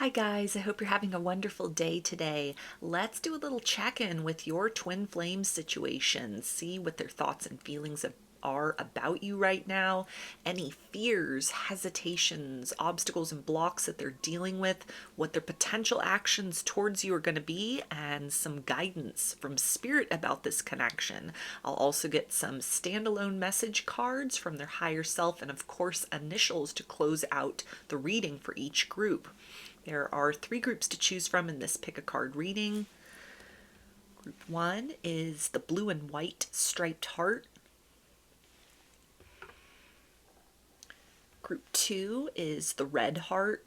Hi guys, I hope you're having a wonderful day today. Let's do a little check-in with your twin flame situation. See what their thoughts and feelings are about you right now. Any fears, hesitations, obstacles, and blocks that they're dealing with, what their potential actions towards you are going to be, and some guidance from spirit about this connection. I'll also get some standalone message cards from their higher self and of course initials to close out the reading for each group. There are 3 groups to choose from in this pick a card reading. Group 1 is the blue and white striped heart. Group 2 is the red heart.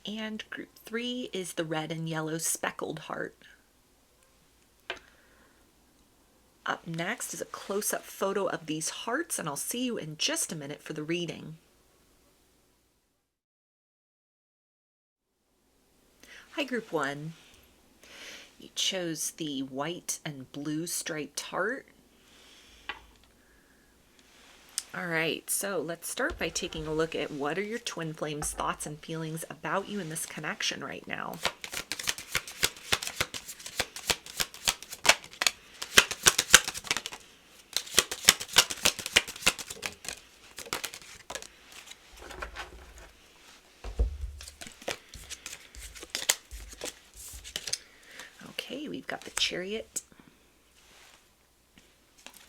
And group 3 is the red and yellow speckled heart. Up next is a close-up photo of these hearts, and I'll see you in just a minute for the reading. Hi, Group 1. You chose the white and blue striped heart. All right, so let's start by taking a look at what are your twin flames' thoughts and feelings about you in this connection right now. Okay, we've got the Chariot,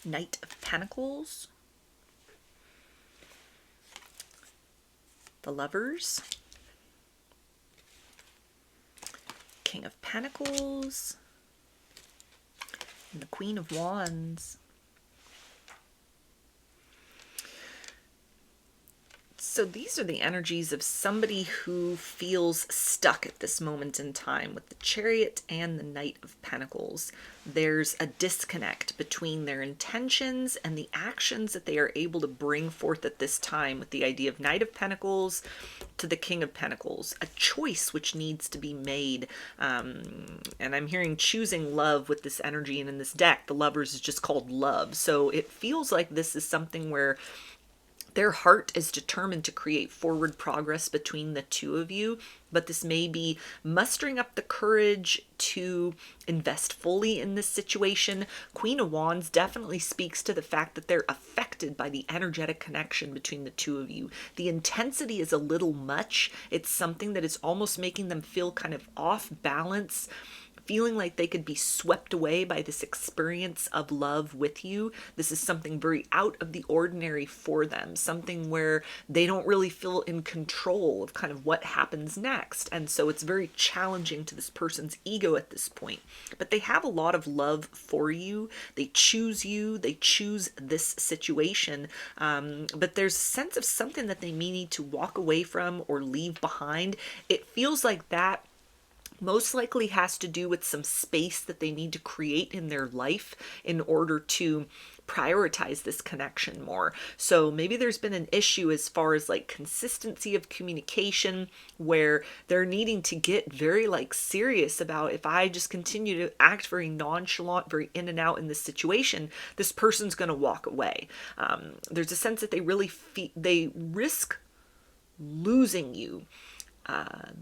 Knight of Pentacles, the Lovers, King of Pentacles, and the Queen of Wands. So these are the energies of somebody who feels stuck at this moment in time with the Chariot and the Knight of Pentacles. There's a disconnect between their intentions and the actions that they are able to bring forth at this time, with the idea of Knight of Pentacles to the King of Pentacles, a choice which needs to be made. And I'm hearing choosing love with this energy, and in this deck, the Lovers is just called love. So it feels like this is something where their heart is determined to create forward progress between the two of you, but this may be mustering up the courage to invest fully in this situation. Queen of Wands definitely speaks to the fact that they're affected by the energetic connection between the two of you. The intensity is a little much. It's something that is almost making them feel kind of off balance, feeling like they could be swept away by this experience of love with you. This is something very out of the ordinary for them, something where they don't really feel in control of kind of what happens next. And so it's very challenging to this person's ego at this point. But they have a lot of love for you. They choose you. They choose this situation. But there's a sense of something that they may need to walk away from or leave behind. It feels like that most likely has to do with some space that they need to create in their life in order to prioritize this connection more. So maybe there's been an issue as far as like consistency of communication, where they're needing to get very like serious about, if I just continue to act very nonchalant, very in and out in this situation, this person's going to walk away. There's a sense that they really they risk losing you.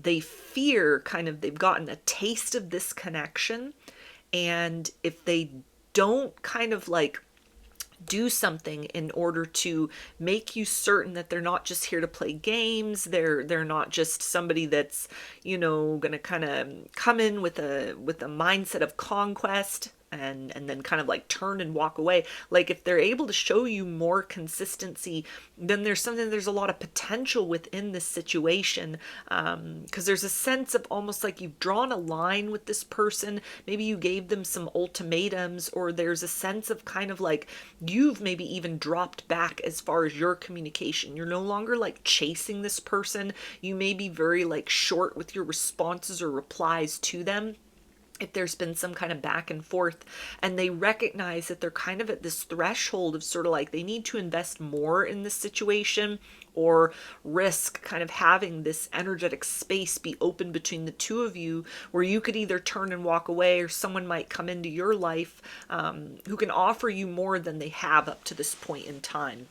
They fear they've gotten a taste of this connection, and if they don't kind of like do something in order to make you certain that they're not just here to play games, they're not just somebody that's, gonna kind of come in with a mindset of conquest and then kind of like turn and walk away. Like if they're able to show you more consistency, then there's a lot of potential within this situation, because there's a sense of almost like you've drawn a line with this person. Maybe you gave them some ultimatums, or there's a sense of kind of like you've maybe even dropped back as far as your communication. You're no longer like chasing this person. You may be very like short with your responses or replies to them if there's been some kind of back and forth, and they recognize that they're kind of at this threshold of sort of like they need to invest more in this situation, or risk kind of having this energetic space be open between the two of you, where you could either turn and walk away, or someone might come into your life who can offer you more than they have up to this point in time.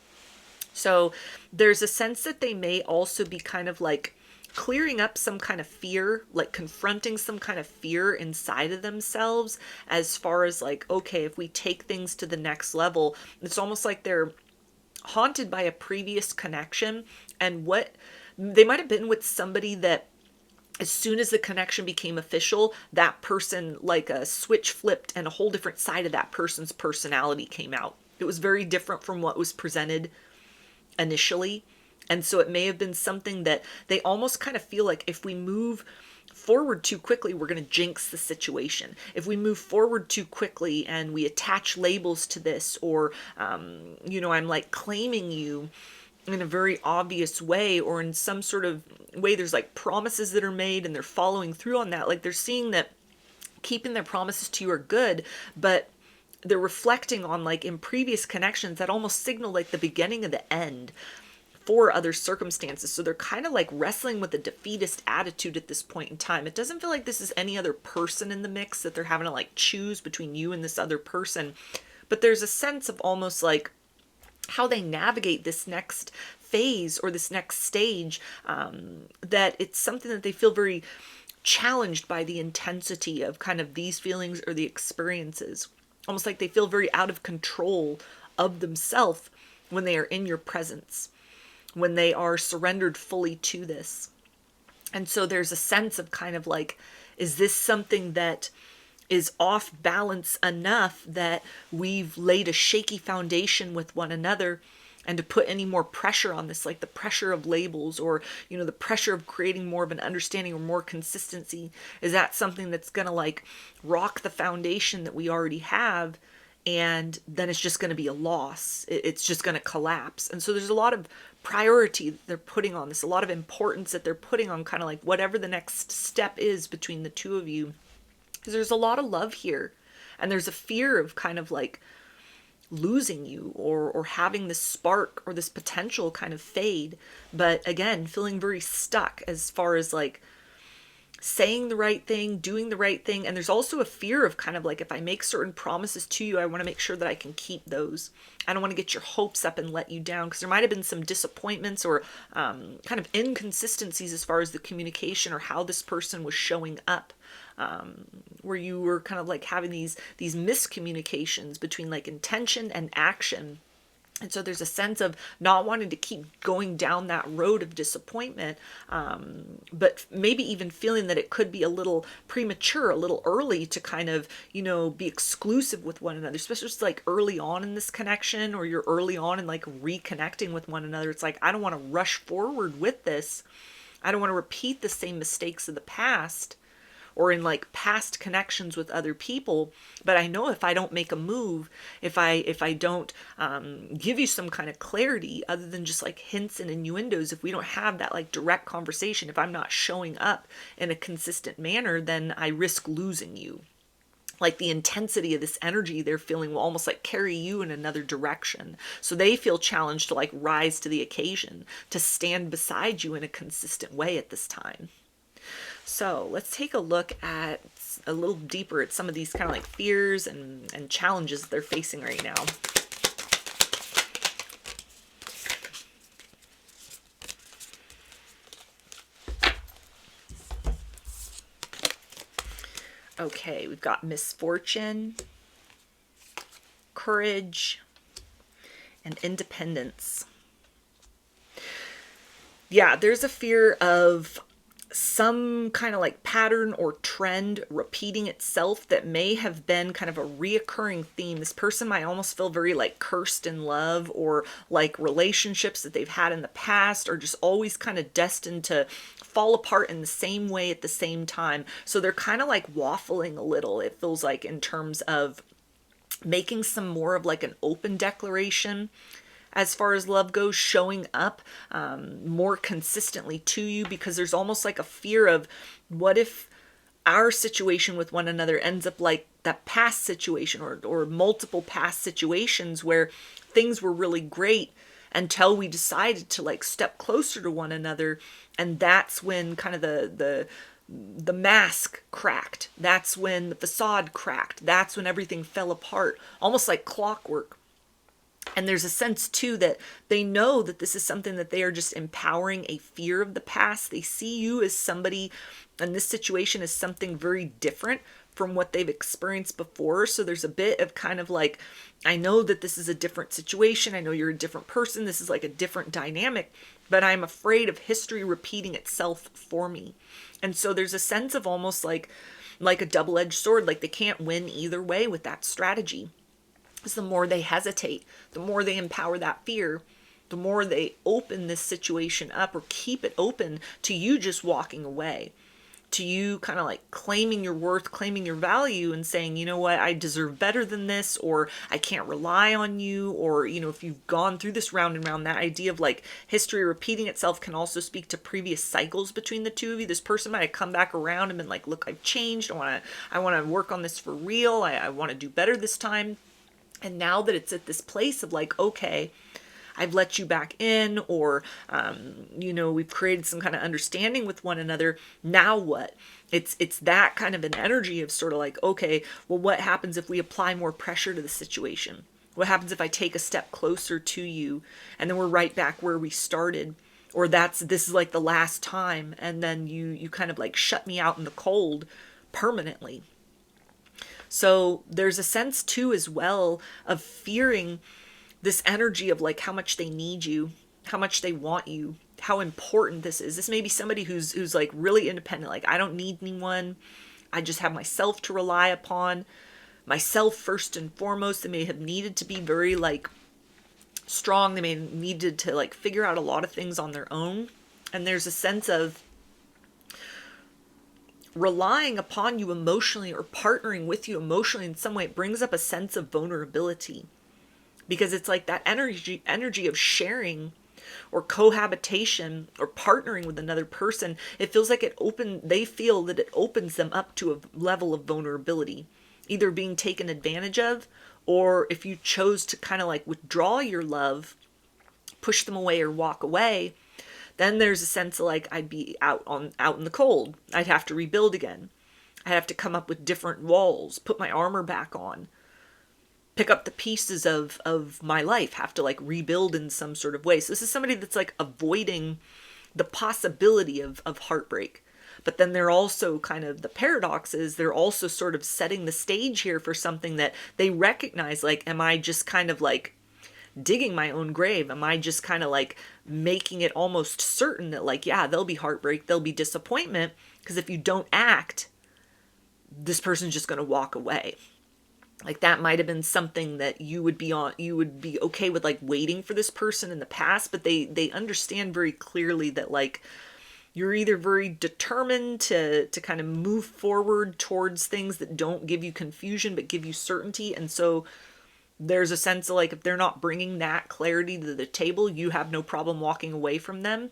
So there's a sense that they may also be kind of like clearing up some kind of fear, like confronting some kind of fear inside of themselves, as far as like, okay, if we take things to the next level, it's almost like they're haunted by a previous connection, and what they might have been with somebody that as soon as the connection became official, that person, like a switch flipped and a whole different side of that person's personality came out. It was very different from what was presented initially. And so it may have been something that they almost kind of feel like if we move forward too quickly, we're going to jinx the situation. If we move forward too quickly and we attach labels to this, or, I'm like claiming you in a very obvious way, or in some sort of way, there's like promises that are made and they're following through on that. Like they're seeing that keeping their promises to you are good, but they're reflecting on like in previous connections that almost signal like the beginning of the end for other circumstances. So they're kind of like wrestling with a defeatist attitude at this point in time. It doesn't feel like this is any other person in the mix that they're having to like choose between you and this other person. But there's a sense of almost like how they navigate this next phase or this next stage, that it's something that they feel very challenged by the intensity of kind of these feelings or the experiences. Almost like they feel very out of control of themselves when they are in your presence, when they are surrendered fully to this. And so there's a sense of kind of like, is this something that is off balance enough that we've laid a shaky foundation with one another, and to put any more pressure on this, like the pressure of labels, or the pressure of creating more of an understanding or more consistency, is that something that's going to like rock the foundation that we already have, and then it's just going to be a loss. It's just going to collapse. And so there's a lot of priority that they're putting on this, a lot of importance that they're putting on kind of like whatever the next step is between the two of you. Because there's a lot of love here, and there's a fear of kind of like losing you, or having this spark or this potential kind of fade. But again, feeling very stuck as far as like saying the right thing, doing the right thing. And there's also a fear of kind of like, if I make certain promises to you, I want to make sure that I can keep those. I don't want to get your hopes up and let you down, because there might have been some disappointments or kind of inconsistencies as far as the communication or how this person was showing up, where you were kind of like having these miscommunications between like intention and action. And so there's a sense of not wanting to keep going down that road of disappointment, but maybe even feeling that it could be a little premature, a little early to kind of, be exclusive with one another, especially just like early on in this connection, or you're early on in like reconnecting with one another. It's like, I don't want to rush forward with this. I don't want to repeat the same mistakes of the past, or in like past connections with other people. But I know if I don't make a move, if I don't give you some kind of clarity other than just like hints and innuendos, if we don't have that like direct conversation, if I'm not showing up in a consistent manner, then I risk losing you. Like the intensity of this energy they're feeling will almost like carry you in another direction. So they feel challenged to like rise to the occasion, to stand beside you in a consistent way at this time. So let's take a look at a little deeper at some of these kind of like fears and challenges they're facing right now. Okay, we've got misfortune, courage, and independence. Yeah, there's a fear of some kind of like pattern or trend repeating itself that may have been kind of a reoccurring theme. This person might almost feel very like cursed in love, or like relationships that they've had in the past are just always kind of destined to fall apart in the same way at the same time. So they're kind of like waffling a little, it feels like, in terms of making some more of like an open declaration as far as love goes, showing up more consistently to you, because there's almost like a fear of, what if our situation with one another ends up like that past situation, or multiple past situations where things were really great until we decided to like step closer to one another, and that's when kind of the mask cracked, that's when the facade cracked, that's when everything fell apart, almost like clockwork. And there's a sense too that they know that this is something that they are just empowering a fear of the past. They see you as somebody, and this situation is something very different from what they've experienced before. So there's a bit of kind of like, I know that this is a different situation. I know you're a different person. This is like a different dynamic, but I'm afraid of history repeating itself for me. And so there's a sense of almost like a double-edged sword. Like they can't win either way with that strategy. Because the more they hesitate, the more they empower that fear, the more they open this situation up or keep it open to you just walking away, to you kind of like claiming your worth, claiming your value and saying, you know what, I deserve better than this, or I can't rely on you, or, you know, if you've gone through this round and round, that idea of like history repeating itself can also speak to previous cycles between the two of you. This person might have come back around and been like, look, I've changed. I want to work on this for real. I want to do better this time. And now that it's at this place of like, okay, I've let you back in, or, you know, we've created some kind of understanding with one another. Now what? It's that kind of an energy of sort of like, okay, well, what happens if we apply more pressure to the situation? What happens if I take a step closer to you and then we're right back where we started? Or this is like the last time. And then you kind of like shut me out in the cold permanently. So there's a sense too as well of fearing this energy of like how much they need you, how much they want you, how important this is. This may be somebody who's like really independent. Like, I don't need anyone. I just have myself to rely upon. Myself first and foremost. They may have needed to be very like strong. They may have needed to like figure out a lot of things on their own. And there's a sense of relying upon you emotionally or partnering with you emotionally in some way. It brings up a sense of vulnerability, because it's like that energy of sharing or cohabitation or partnering with another person. It feels like they feel that it opens them up to a level of vulnerability, either being taken advantage of, or if you chose to kind of like withdraw your love, push them away or walk away, then there's a sense of like, I'd be out in the cold. I'd have to rebuild again. I'd have to come up with different walls, put my armor back on, pick up the pieces of my life, have to like rebuild in some sort of way. So this is somebody that's like avoiding the possibility of heartbreak. But then they're also kind of, the paradox is they're also sort of setting the stage here for something that they recognize, like, am I just kind of like digging my own grave? Am I just kind of like making it almost certain that like, yeah, there'll be heartbreak, there'll be disappointment, because if you don't act, this person's just going to walk away. Like that might have been something that you would be okay with, like waiting for this person in the past, but they understand very clearly that like you're either very determined to kind of move forward towards things that don't give you confusion but give you certainty. And so there's a sense of like, if they're not bringing that clarity to the table, you have no problem walking away from them.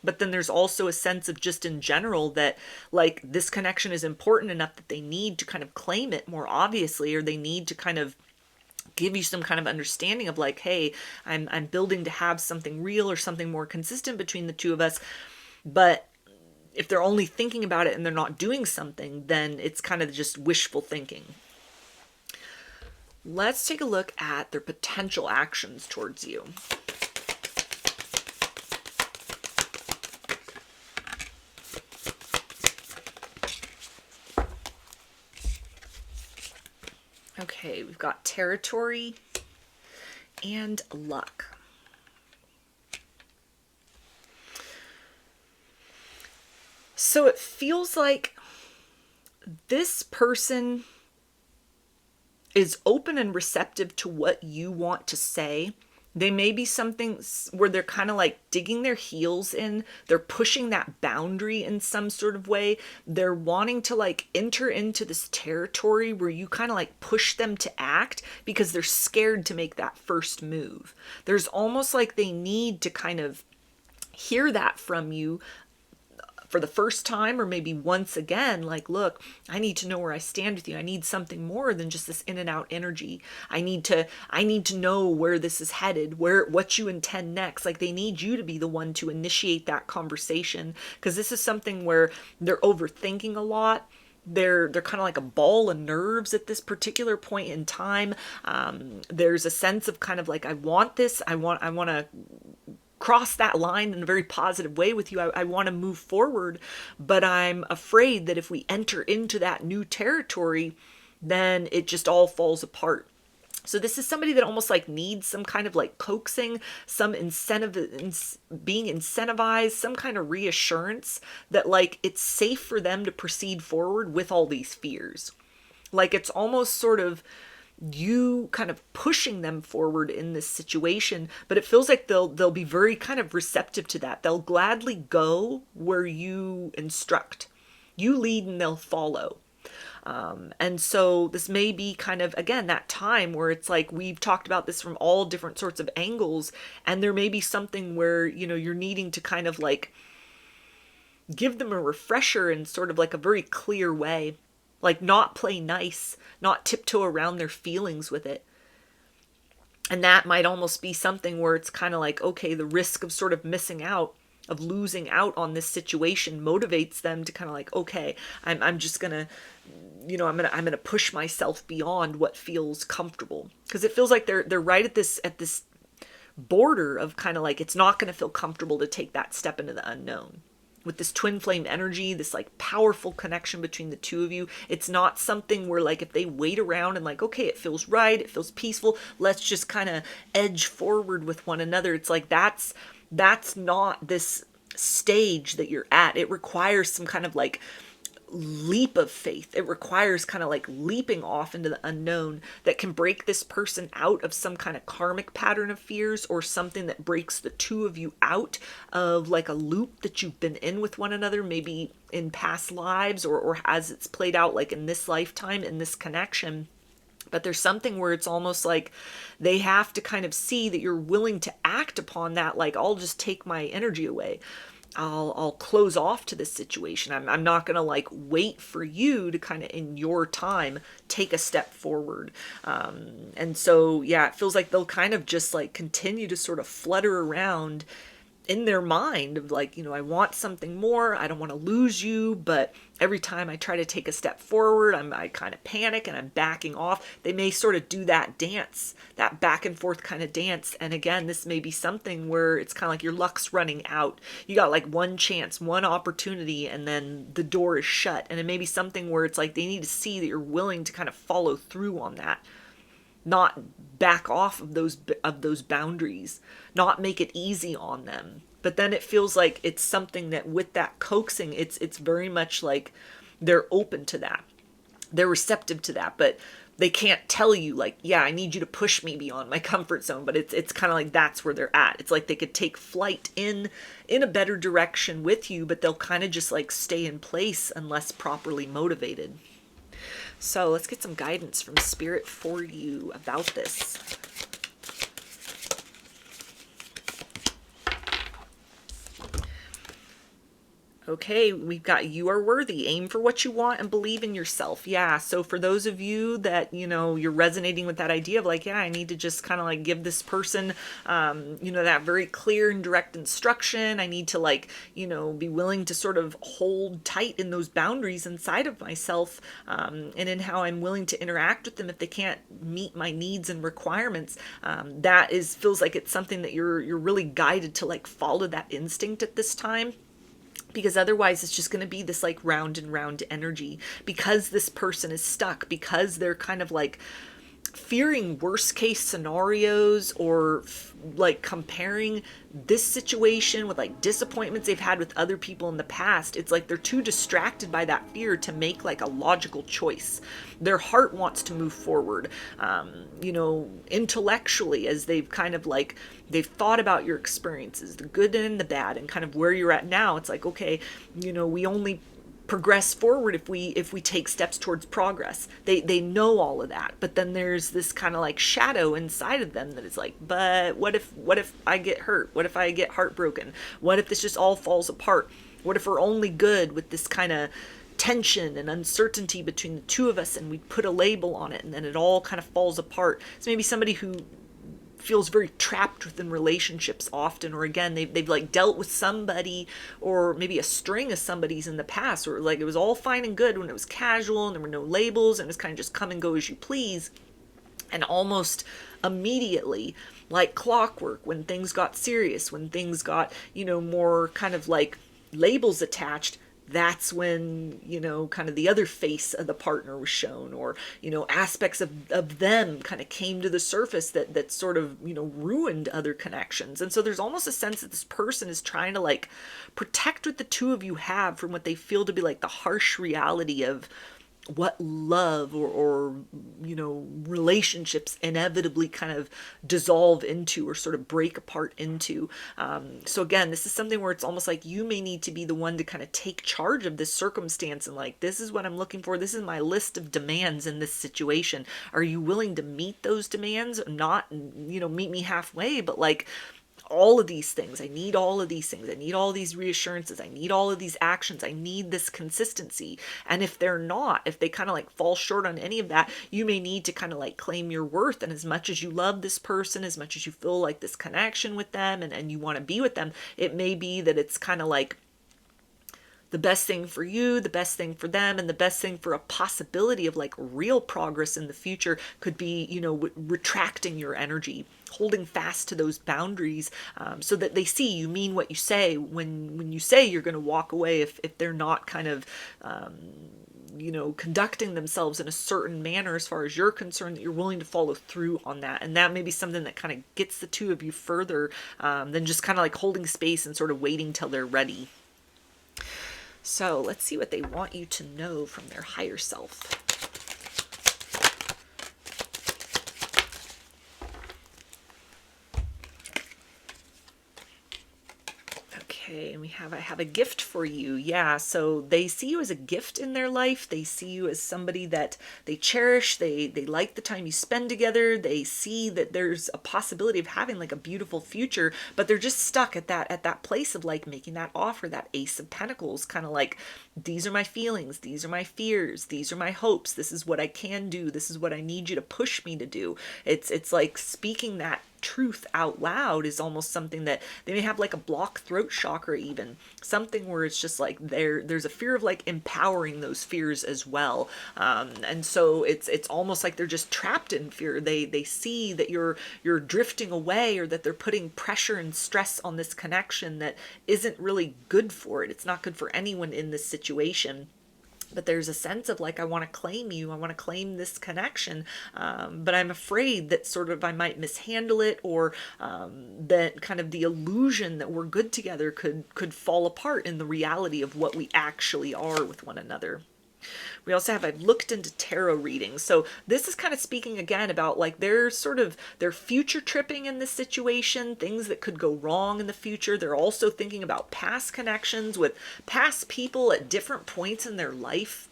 But then there's also a sense of just in general that like this connection is important enough that they need to kind of claim it more obviously, or they need to kind of give you some kind of understanding of like, hey, I'm building to have something real or something more consistent between the two of us. But if they're only thinking about it and they're not doing something, then it's kind of just wishful thinking. Let's take a look at their potential actions towards you. Okay, we've got territory and luck. So it feels like this person is open and receptive to what you want to say. They may be something where they're kind of like digging their heels in. They're pushing that boundary in some sort of way. They're wanting to like enter into this territory where you kind of like push them to act because they're scared to make that first move. There's almost like they need to kind of hear that from you for the first time, or maybe once again, like, look, I need to know where I stand with you. I need something more than just this in and out energy. I need to know where this is headed, what you intend next. Like they need you to be the one to initiate that conversation, because this is something where they're overthinking a lot. They're kind of like a ball of nerves at this particular point in time. There's a sense of kind of like, I want this, I want to cross that line in a very positive way with you. I want to move forward, but I'm afraid that if we enter into that new territory, then it just all falls apart. So this is somebody that almost like needs some kind of like coaxing, some incentive, being incentivized, some kind of reassurance that like it's safe for them to proceed forward with all these fears. Like it's almost sort of you kind of pushing them forward in this situation, but it feels like they'll be very kind of receptive to that. They'll gladly go where you instruct. You lead and they'll follow. And so this may be kind of, again, that time where it's like we've talked about this from all different sorts of angles, and there may be something where, you know, you're needing to kind of like give them a refresher in sort of like a very clear way, like not play nice, not tiptoe around their feelings with it. And that might almost be something where it's kind of like, okay, the risk of sort of missing out, of losing out on this situation motivates them to kind of like, okay, I'm just gonna, you know, I'm gonna push myself beyond what feels comfortable, because it feels like they're right at this border of kind of like it's not gonna feel comfortable to take that step into the unknown. With this twin flame energy, this like powerful connection between the two of you, it's not something where like if they wait around and like, okay, it feels right, it feels peaceful, let's just kind of edge forward with one another. It's like that's not this stage that you're at. It requires some kind of like leap of faith. It requires kind of like leaping off into the unknown that can break this person out of some kind of karmic pattern of fears, or something that breaks the two of you out of like a loop that you've been in with one another, maybe in past lives, or as it's played out like in this lifetime, in this connection. But there's something where it's almost like they have to kind of see that you're willing to act upon that. Like, I'll just take my energy away. I'll close off to this situation. I'm not going to like wait for you to kind of in your time take a step forward. And so, yeah, it feels like they'll kind of just like continue to sort of flutter around in their mind of like, you know, I want something more. I don't want to lose you, but every time I try to take a step forward, I kind of panic and I'm backing off. They may sort of do that dance, that back and forth kind of dance. And again, this may be something where it's kind of like your luck's running out. You got like one chance, one opportunity, and then the door is shut. And it may be something where it's like they need to see that you're willing to kind of follow through on that, not back off of those boundaries, not make it easy on them. But then it feels like it's something that with that coaxing, it's very much like they're open to that. They're receptive to that, but they can't tell you like, yeah, I need you to push me beyond my comfort zone. But it's kind of like that's where they're at. It's like they could take flight in a better direction with you, but they'll kind of just like stay in place unless properly motivated. So let's get some guidance from Spirit for you about this. Okay, we've got you are worthy. Aim for what you want and believe in yourself. Yeah, so for those of you that, you know, you're resonating with that idea of like, yeah, I need to just kind of like give this person, you know, that very clear and direct instruction. I need to like, you know, be willing to sort of hold tight in those boundaries inside of myself, and in how I'm willing to interact with them if they can't meet my needs and requirements. That feels like it's something that you're really guided to like follow that instinct at this time. Because otherwise it's just going to be this like round and round energy, because this person is stuck, because they're kind of like fearing worst case scenarios, or like comparing this situation with like disappointments they've had with other people in the past. It's like they're too distracted by that fear to make like a logical choice. Their heart wants to move forward, you know, intellectually, as they've kind of like, they've thought about your experiences, the good and the bad, and kind of where you're at now. It's like, okay, you know, we only progress forward if we take steps towards progress. They know all of that, but then there's this kind of like shadow inside of them that is like, but what if I get hurt? What if I get heartbroken? What if this just all falls apart? What if we're only good with this kind of tension and uncertainty between the two of us, and we put a label on it and then it all kind of falls apart? So maybe somebody who feels very trapped within relationships often, or again they've like dealt with somebody or maybe a string of somebody's in the past, or like it was all fine and good when it was casual and there were no labels and it was kind of just come and go as you please. And almost immediately, like clockwork, when things got serious, when things got, more kind of like labels attached, that's when, kind of the other face of the partner was shown, or, aspects of them kind of came to the surface that sort of, ruined other connections. And so there's almost a sense that this person is trying to like protect what the two of you have from what they feel to be like the harsh reality of what love or relationships inevitably kind of dissolve into or sort of break apart into. So again, this is something where it's almost like you may need to be the one to kind of take charge of this circumstance and like, this is what I'm looking for, this is my list of demands in this situation. Are you willing to meet those demands? Not meet me halfway, but like, all of these things. I need all of these things. I need all these reassurances. I need all of these actions. I need this consistency. And if they're not, if they kind of like fall short on any of that, you may need to kind of like claim your worth. And as much as you love this person, as much as you feel like this connection with them and you want to be with them, it may be that it's kind of like the best thing for you, the best thing for them, and the best thing for a possibility of like real progress in the future could be, retracting your energy, holding fast to those boundaries, so that they see you mean what you say when you say you're going to walk away, if they're not kind of conducting themselves in a certain manner as far as you're concerned, that you're willing to follow through on that. And that may be something that kind of gets the two of you further than just kind of like holding space and sort of waiting till they're ready. So let's see what they want you to know from their higher self. Okay, and I have a gift for you. Yeah, so they see you as a gift in their life. They see you as somebody that they cherish. They like the time you spend together. They see that there's a possibility of having like a beautiful future, but they're just stuck at that place of like making that offer, that Ace of Pentacles, kind of like, these are my feelings, these are my fears, these are my hopes, this is what I can do, this is what I need you to push me to do. It's like speaking that truth out loud is almost something that they may have like a blocked throat chakra, even something where it's just like there's a fear of like empowering those fears as well, and so it's almost like they're just trapped in fear. They see that you're drifting away, or that they're putting pressure and stress on this connection that isn't really good for it. It's not good for anyone in this situation. But there's a sense of like, I want to claim you, I want to claim this connection, but I'm afraid that sort of I might mishandle it, or that kind of the illusion that we're good together could fall apart in the reality of what we actually are with one another. We also have, I've looked into tarot readings. So this is kind of speaking again about like they're future tripping in this situation, things that could go wrong in the future. They're also thinking about past connections with past people at different points in their life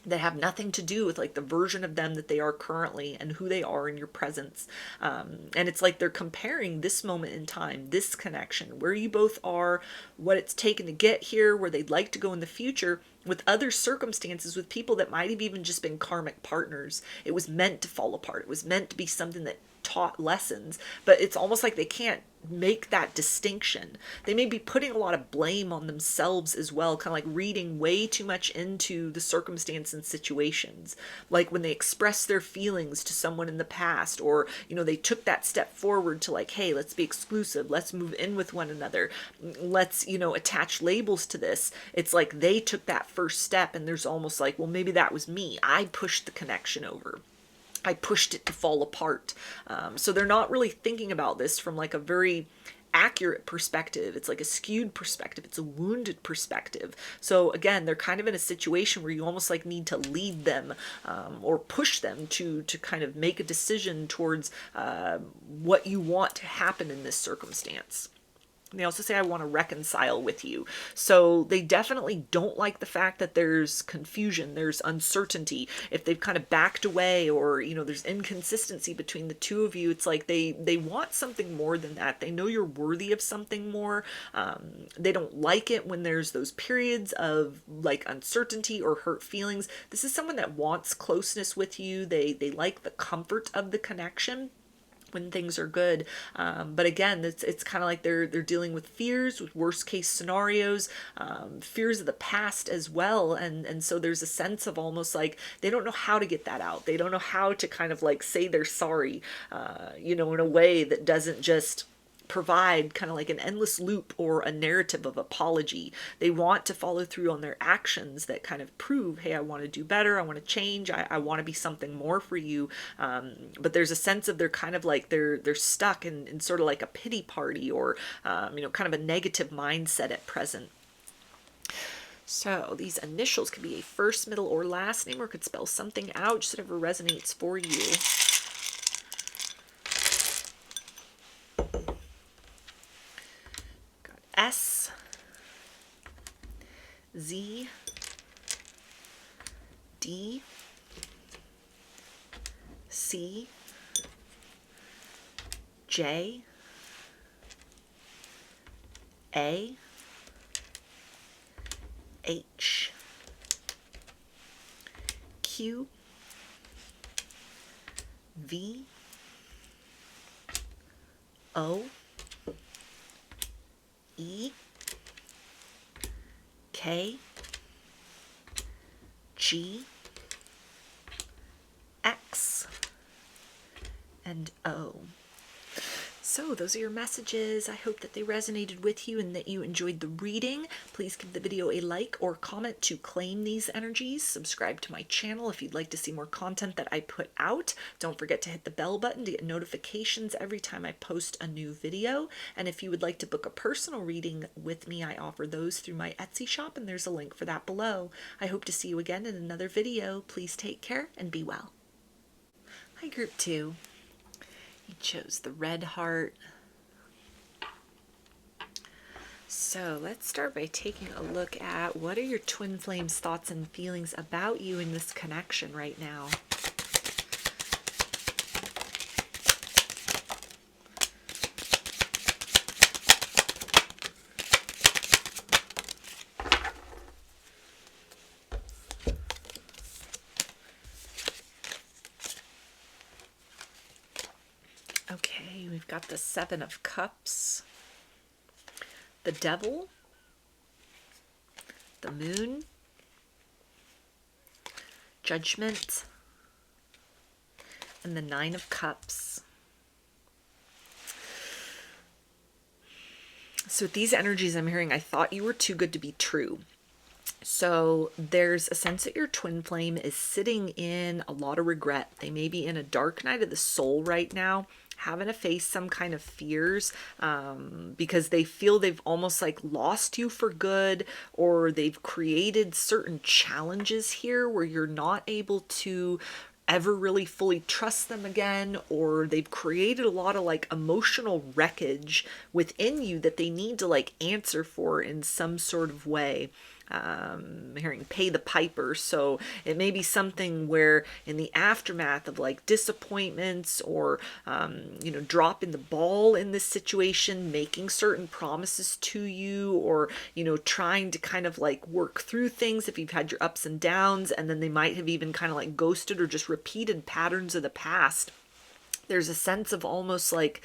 that have nothing to do with like the version of them that they are currently and who they are in your presence. And it's like they're comparing this moment in time, this connection, where you both are, what it's taken to get here, where they'd like to go in the future, with other circumstances, with people that might have even just been karmic partners. It was meant to fall apart. It was meant to be something that taught lessons, but it's almost like they can't make that distinction. They may be putting a lot of blame on themselves as well, kind of like reading way too much into the circumstance and situations. Like when they express their feelings to someone in the past, or, they took that step forward to like, hey, let's be exclusive. Let's move in with one another. Let's, attach labels to this. It's like they took that first step, and there's almost like, well, maybe that was me. I pushed the connection over. I pushed it to fall apart. So they're not really thinking about this from like a very accurate perspective. It's like a skewed perspective. It's a wounded perspective. So again, they're kind of in a situation where you almost like need to lead them, or push them to kind of make a decision towards what you want to happen in this circumstance. They also say, I want to reconcile with you. So they definitely don't like the fact that there's confusion, there's uncertainty. If they've kind of backed away, or, there's inconsistency between the two of you, it's like they want something more than that. They know you're worthy of something more. They don't like it when there's those periods of like uncertainty or hurt feelings. This is someone that wants closeness with you. They like the comfort of the connection. when things are good. But again, it's kind of like they're dealing with fears, with worst case scenarios, fears of the past as well. And so there's a sense of almost like they don't know how to get that out. They don't know how to kind of like say they're sorry, in a way that doesn't just provide kind of like an endless loop or a narrative of apology. They want to follow through on their actions that kind of prove, hey, I want to do better, I want to change, I want to be something more for you. But there's a sense of they're kind of like they're stuck in sort of like a pity party or kind of a negative mindset at present. So these initials could be a first, middle, or last name, or could spell something out, just whatever resonates for you. S, Z, D, C, J, A, H, Q, V, O, E, K, G, X, and O. So those are your messages. I hope that they resonated with you and that you enjoyed the reading. Please give the video a like or comment to claim these energies. Subscribe to my channel if you'd like to see more content that I put out. Don't forget to hit the bell button to get notifications every time I post a new video. And if you would like to book a personal reading with me, I offer those through my Etsy shop, and there's a link for that below. I hope to see you again in another video. Please take care and be well. Hi, Group 2. You chose the red heart. So let's start by taking a look at what are your twin flames' thoughts and feelings about you in this connection right now. Okay, we've got the Seven of Cups, the Devil, the Moon, Judgment, and the Nine of Cups. So with these energies I'm hearing, I thought you were too good to be true. So there's a sense that your twin flame is sitting in a lot of regret. They may be in a dark night of the soul right now, having to face some kind of fears because they feel they've almost like lost you for good, or they've created certain challenges here where you're not able to ever really fully trust them again, or they've created a lot of like emotional wreckage within you that they need to like answer for in some sort of way. Hearing pay the piper. So it may be something where in the aftermath of like disappointments or dropping the ball in this situation, making certain promises to you, or trying to kind of like work through things if you've had your ups and downs, and then they might have even kind of like ghosted or just repeated patterns of the past. There's a sense of almost like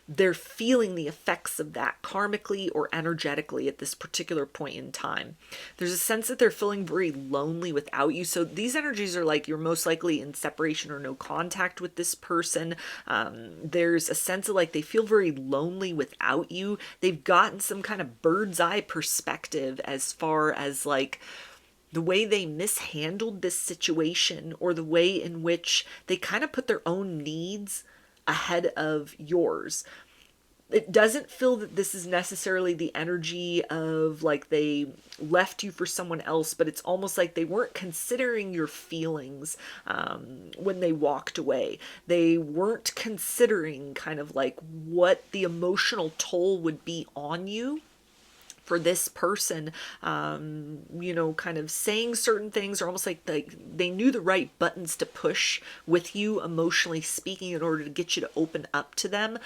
they're feeling the effects of that karmically or energetically at this particular point in time. There's a sense that they're feeling very lonely without you. So these energies are like you're most likely in separation or no contact with this person. There's a sense of like they feel very lonely without you. They've gotten some kind of bird's eye perspective as far as like the way they mishandled this situation, or the way in which they kind of put their own needs ahead of yours. It doesn't feel that this is necessarily the energy of like they left you for someone else, but it's almost like they weren't considering your feelings when they walked away. They weren't considering kind of like what the emotional toll would be on you for this person, kind of saying certain things, or almost like they knew the right buttons to push with you emotionally speaking in order to get you to open up to them.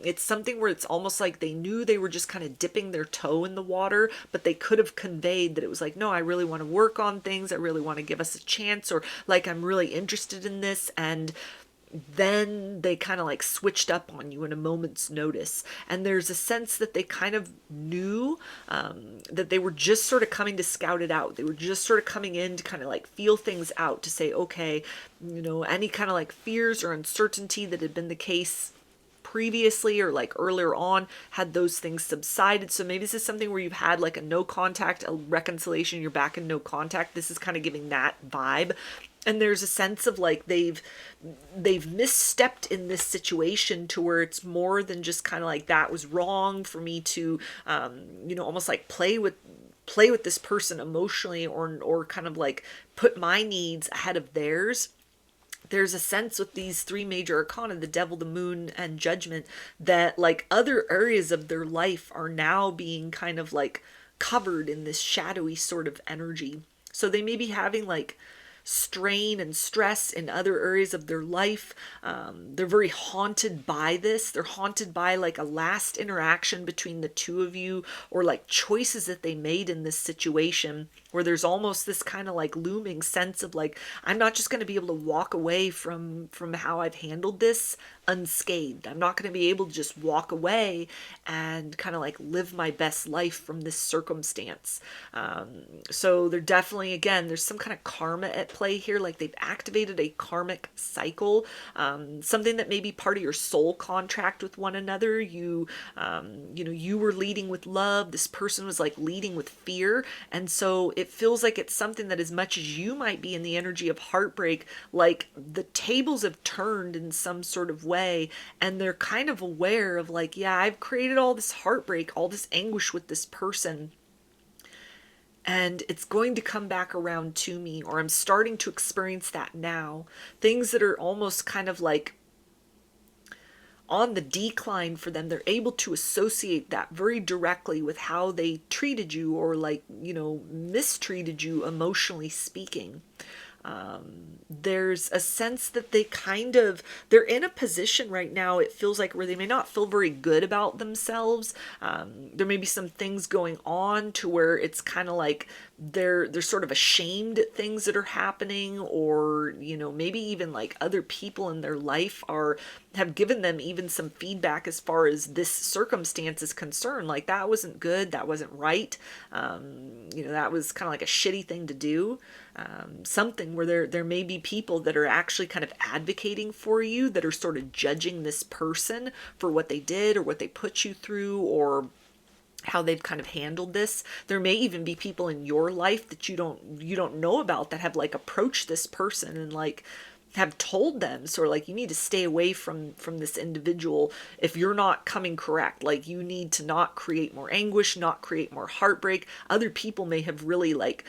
It's something where it's almost like they knew they were just kind of dipping their toe in the water, but they could have conveyed that it was like, no, I really want to work on things. I really want to give us a chance, or like, I'm really interested in this. And then they kind of like switched up on you in a moment's notice. And there's a sense that they kind of knew that they were just sort of coming to scout it out. They were just sort of coming in to kind of like feel things out, to say, okay, any kind of like fears or uncertainty that had been the case previously or like earlier on, had those things subsided. So maybe this is something where you've had like a no contact, a reconciliation, you're back in no contact. This is kind of giving that vibe. And there's a sense of like they've misstepped in this situation, to where it's more than just kind of like, that was wrong for me to almost like play with this person emotionally, or kind of like put my needs ahead of theirs. There's a sense with these three major arcana, the devil, the moon, and judgment, that like other areas of their life are now being kind of like covered in this shadowy sort of energy. So they may be having like strain and stress in other areas of their life. They're very haunted by this. They're haunted by like a last interaction between the two of you, or like choices that they made in this situation, where there's almost this kind of like looming sense of like, I'm not just going to be able to walk away from how I've handled this unscathed. I'm not going to be able to just walk away and kind of like live my best life from this circumstance. So they're definitely, again, there's some kind of karma at play here. Like they've activated a karmic cycle, something that may be part of your soul contract with one another. You were leading with love. This person was like leading with fear. And so it feels like it's something that, as much as you might be in the energy of heartbreak, like the tables have turned in some sort of way, and they're kind of aware of like, yeah, I've created all this heartbreak, all this anguish with this person, and it's going to come back around to me, or I'm starting to experience that now. Things that are almost kind of like on the decline for them, they're able to associate that very directly with how they treated you, or like, mistreated you emotionally speaking. There's a sense that they're in a position right now, it feels like, where they may not feel very good about themselves. There may be some things going on to where it's kind of like they're sort of ashamed at things that are happening, or maybe even like other people in their life have given them even some feedback as far as this circumstance is concerned, like, that wasn't good, that wasn't right, that was kind of like a shitty thing to do. Something where there may be people that are actually kind of advocating for you, that are sort of judging this person for what they did, or what they put you through, or how they've kind of handled this. There may even be people in your life that you don't know about, that have like approached this person and like have told them sort of like, you need to stay away from this individual if you're not coming correct. Like, you need to not create more anguish, not create more heartbreak. Other people may have really like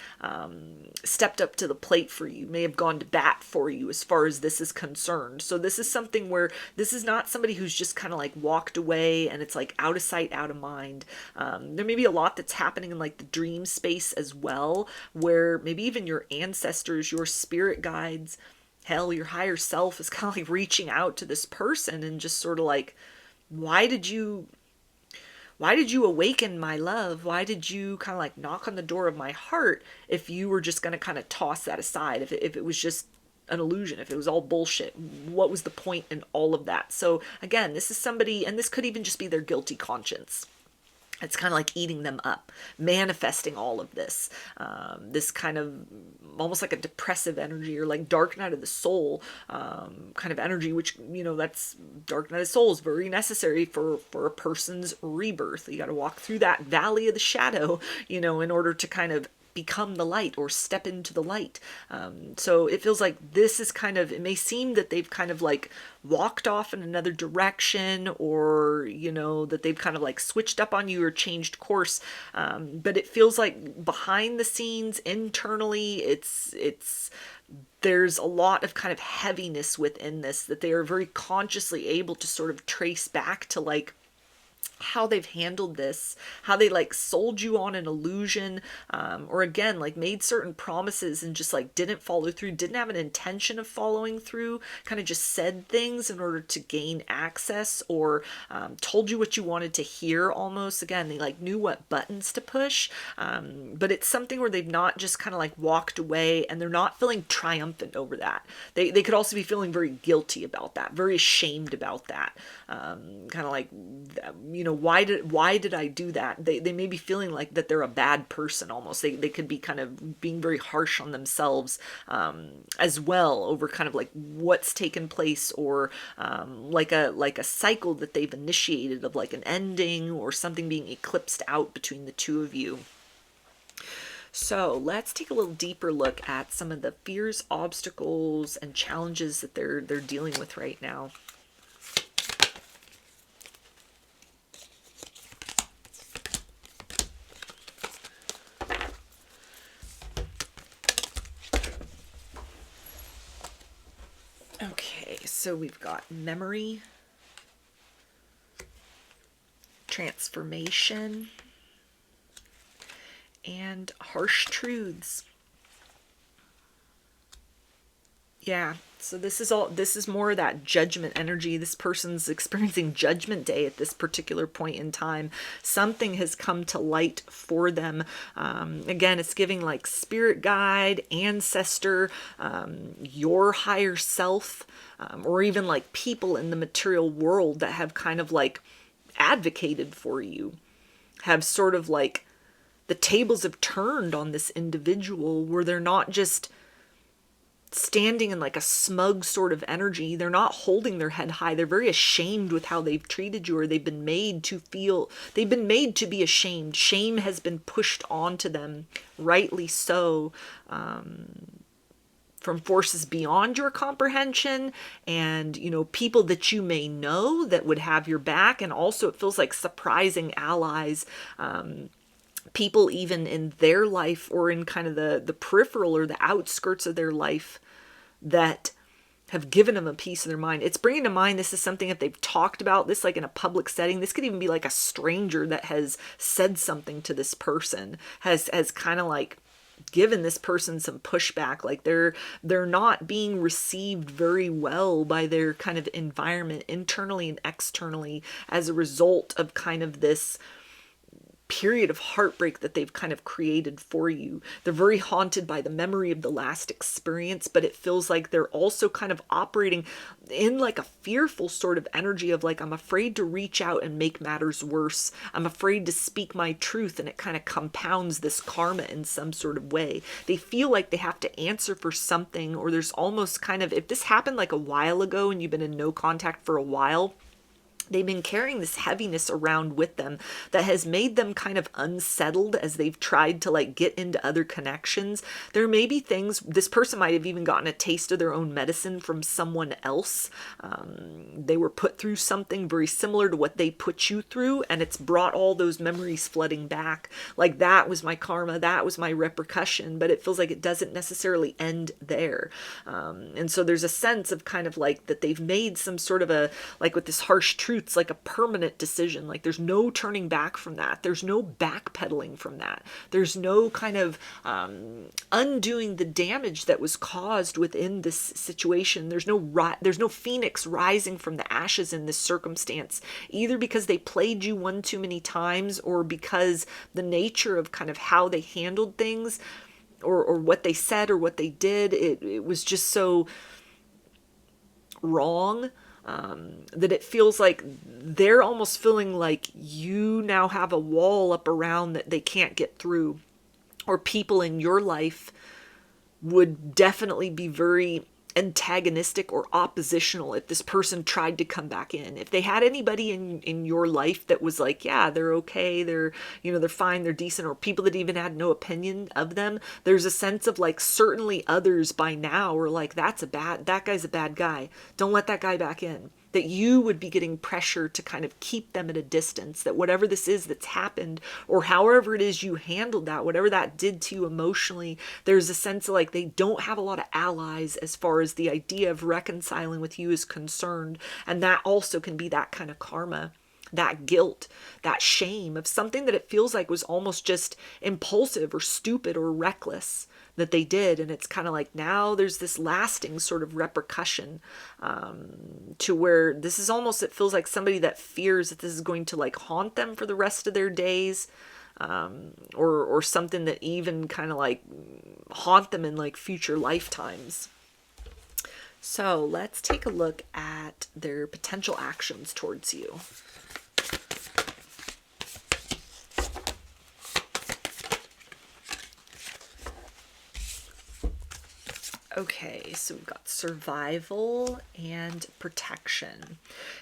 stepped up to the plate for you, may have gone to bat for you as far as this is concerned. So this is something where this is not somebody who's just kind of like walked away and it's like out of sight, out of mind. There may be a lot that's happening in like the dream space as well, where maybe even your ancestors, your spirit guides, hell, your higher self is kind of like reaching out to this person and just sort of like, why did you awaken my love? Why did you kind of like knock on the door of my heart if you were just going to kind of toss that aside? If it was just an illusion, if it was all bullshit, what was the point in all of that? So again, this is somebody, and this could even just be their guilty conscience. It's kind of like eating them up, manifesting all of this, this kind of almost like a depressive energy, or like dark night of the soul kind of energy, which, that's dark night of the soul is very necessary for a person's rebirth. You got to walk through that valley of the shadow, in order to kind of become the light, or step into the light. So it feels like this is kind of, it may seem that they've kind of like walked off in another direction, or that they've kind of like switched up on you or changed course, but it feels like behind the scenes, internally, there's a lot of kind of heaviness within this, that they are very consciously able to sort of trace back to like how they've handled this, how they like sold you on an illusion, or again, like made certain promises and just like didn't follow through, didn't have an intention of following through, kind of just said things in order to gain access, or told you what you wanted to hear almost. Again, they like knew what buttons to push, but it's something where they've not just kind of like walked away, and they're not feeling triumphant over that. They could also be feeling very guilty about that, very ashamed about that, kind of like, why did I do that? They may be feeling like that they're a bad person almost. They could be kind of being very harsh on themselves, as well, over kind of like what's taken place, or like a cycle that they've initiated of like an ending or something being eclipsed out between the two of you. So let's take a little deeper look at some of the fears, obstacles, and challenges that they're dealing with right now. Okay, so we've got memory, transformation, and harsh truths. Yeah, so this is more of that judgment energy. This person's experiencing judgment day at this particular point in time. Something has come to light for them. Again, it's giving like spirit guide, ancestor, your higher self, or even like people in the material world that have kind of like advocated for you, have sort of like, the tables have turned on this individual, where they're not just standing in like a smug sort of energy. They're not holding their head high. They're very ashamed with how they've treated you, or they've been made to be ashamed. Shame has been pushed onto them, rightly so, from forces beyond your comprehension, and people that you may know that would have your back, and also it feels like surprising allies, people even in their life, or in kind of the peripheral or the outskirts of their life, that have given them a piece of their mind. It's bringing to mind, this is something that they've talked about, this like in a public setting. This could even be like a stranger that has said something to this person, has kind of like given this person some pushback, like they're not being received very well by their kind of environment, internally and externally, as a result of kind of this period of heartbreak that they've kind of created for you. They're very haunted by the memory of the last experience, but it feels like they're also kind of operating in like a fearful sort of energy of like, I'm afraid to reach out and make matters worse. I'm afraid to speak my truth, and it kind of compounds this karma in some sort of way. They feel like they have to answer for something, or there's almost kind of, if this happened like a while ago and you've been in no contact for a while, they've been carrying this heaviness around with them that has made them kind of unsettled as they've tried to like get into other connections. There may be things, this person might have even gotten a taste of their own medicine from someone else. They were put through something very similar to what they put you through, and it's brought all those memories flooding back. Like, that was my karma, that was my repercussion, but it feels like it doesn't necessarily end there. And so there's a sense of kind of like that they've made some sort of a, like with this harsh truth, it's like a permanent decision. Like, there's no turning back from that. There's no backpedaling from that. There's no kind of undoing the damage that was caused within this situation. There's no phoenix rising from the ashes in this circumstance, either because they played you one too many times, or because the nature of kind of how they handled things, or what they said or what they did, it was just so wrong. That it feels like they're almost feeling like you now have a wall up around that they can't get through, or people in your life would definitely be very antagonistic or oppositional if this person tried to come back in. If they had anybody in your life that was like, yeah, they're okay, they're fine, they're decent, or people that even had no opinion of them, there's a sense of like, certainly others by now are like, that guy's a bad guy, don't let that guy back in. That you would be getting pressure to kind of keep them at a distance, that whatever this is that's happened, or however it is you handled that, whatever that did to you emotionally, there's a sense of like, they don't have a lot of allies as far as the idea of reconciling with you is concerned. And that also can be that kind of karma. that guilt, that shame of something that it feels like was almost just impulsive or stupid or reckless that they did. And it's kind of like now there's this lasting sort of repercussion, to where this is almost, it feels like somebody that fears that this is going to like haunt them for the rest of their days, or something that even kind of like haunt them in like future lifetimes. So let's take a look at their potential actions towards you. Okay, so we've got survival and protection.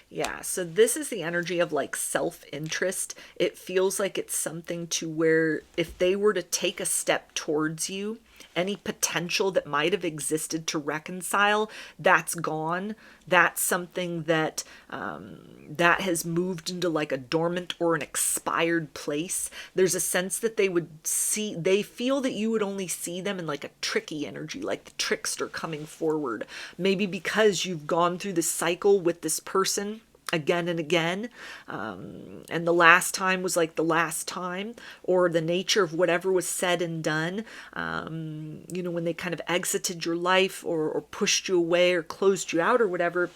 Yeah, so this is the energy of like self-interest. It feels like it's something to where if they were to take a step towards you, any potential that might have existed to reconcile, that's gone. That's something that that has moved into like a dormant or an expired place. There's a sense that they feel that you would only see them in like a tricky energy, like the trickster coming forward. Maybe because you've gone through this cycle with this person again and again, and the last time was like the last time, or the nature of whatever was said and done, when they kind of exited your life, or pushed you away or closed you out or whatever.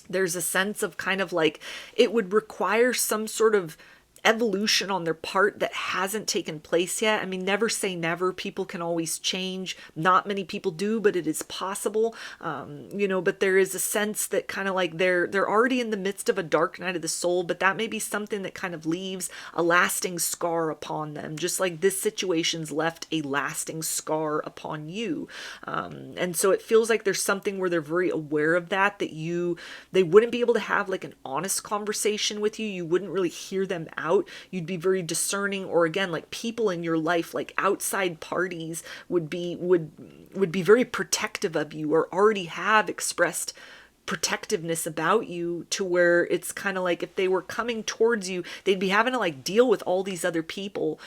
There's a sense of kind of like it would require some sort of evolution on their part that hasn't taken place yet. I mean, never say never. People can always change. Not many people do, but it is possible. But there is a sense that kind of like they're already in the midst of a dark night of the soul, but that may be something that kind of leaves a lasting scar upon them, just like this situation's left a lasting scar upon you. And so it feels like there's something where they're very aware of that they wouldn't be able to have like an honest conversation with you. You wouldn't really hear them out. You'd be very discerning, or again, like people in your life, like outside parties would be very protective of you, or already have expressed protectiveness about you, to where it's kind of like if they were coming towards you, they'd be having to like deal with all these other people.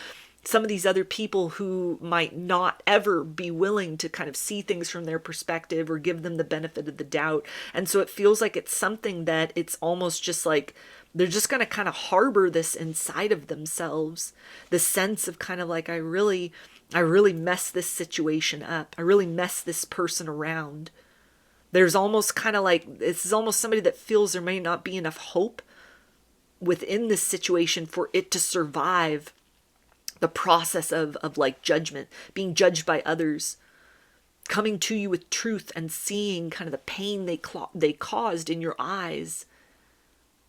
Some of these other people who might not ever be willing to kind of see things from their perspective or give them the benefit of the doubt. And so it feels like it's something that it's almost just like they're just going to kind of harbor this inside of themselves. The sense of kind of like, I really messed this situation up. I really messed this person around. There's almost kind of like, this is almost somebody that feels there may not be enough hope within this situation for it to survive the process of like judgment, being judged by others, coming to you with truth and seeing kind of the pain they caused in your eyes.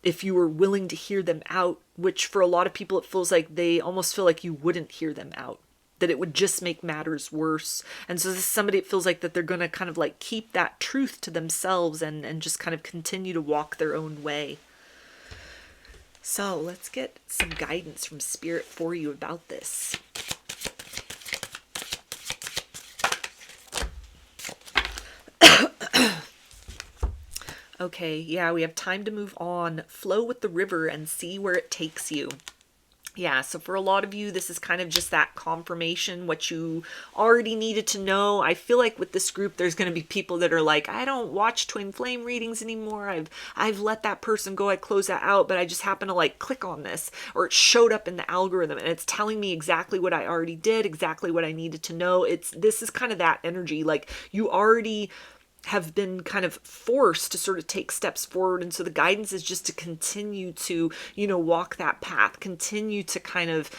If you were willing to hear them out, which for a lot of people, it feels like they almost feel like you wouldn't hear them out, that it would just make matters worse. And so this is somebody, it feels like that they're going to kind of like keep that truth to themselves and just kind of continue to walk their own way. So let's get some guidance from Spirit for you about this. Okay, yeah, we have time to move on. Flow with the river and see where it takes you. Yeah, so for a lot of you, this is kind of just that confirmation, what you already needed to know. I feel like with this group, there's going to be people that are like, I don't watch twin flame readings anymore. I've let that person go. I closed that out, but I just happen to like click on this, or it showed up in the algorithm and it's telling me exactly what I already did, exactly what I needed to know. This is kind of that energy. Like you already have been kind of forced to sort of take steps forward. And so the guidance is just to continue to, walk that path, continue to kind of,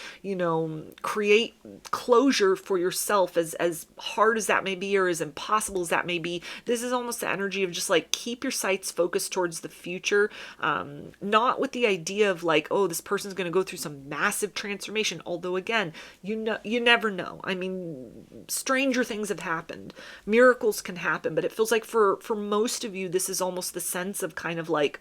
create closure for yourself, as hard as that may be, or as impossible as that may be. This is almost the energy of just like, keep your sights focused towards the future. Not with the idea of like, oh, this person's going to go through some massive transformation. Although again, you never know. I mean, stranger things have happened. Miracles can happen, but it feels like for most of you, this is almost the sense of kind of like,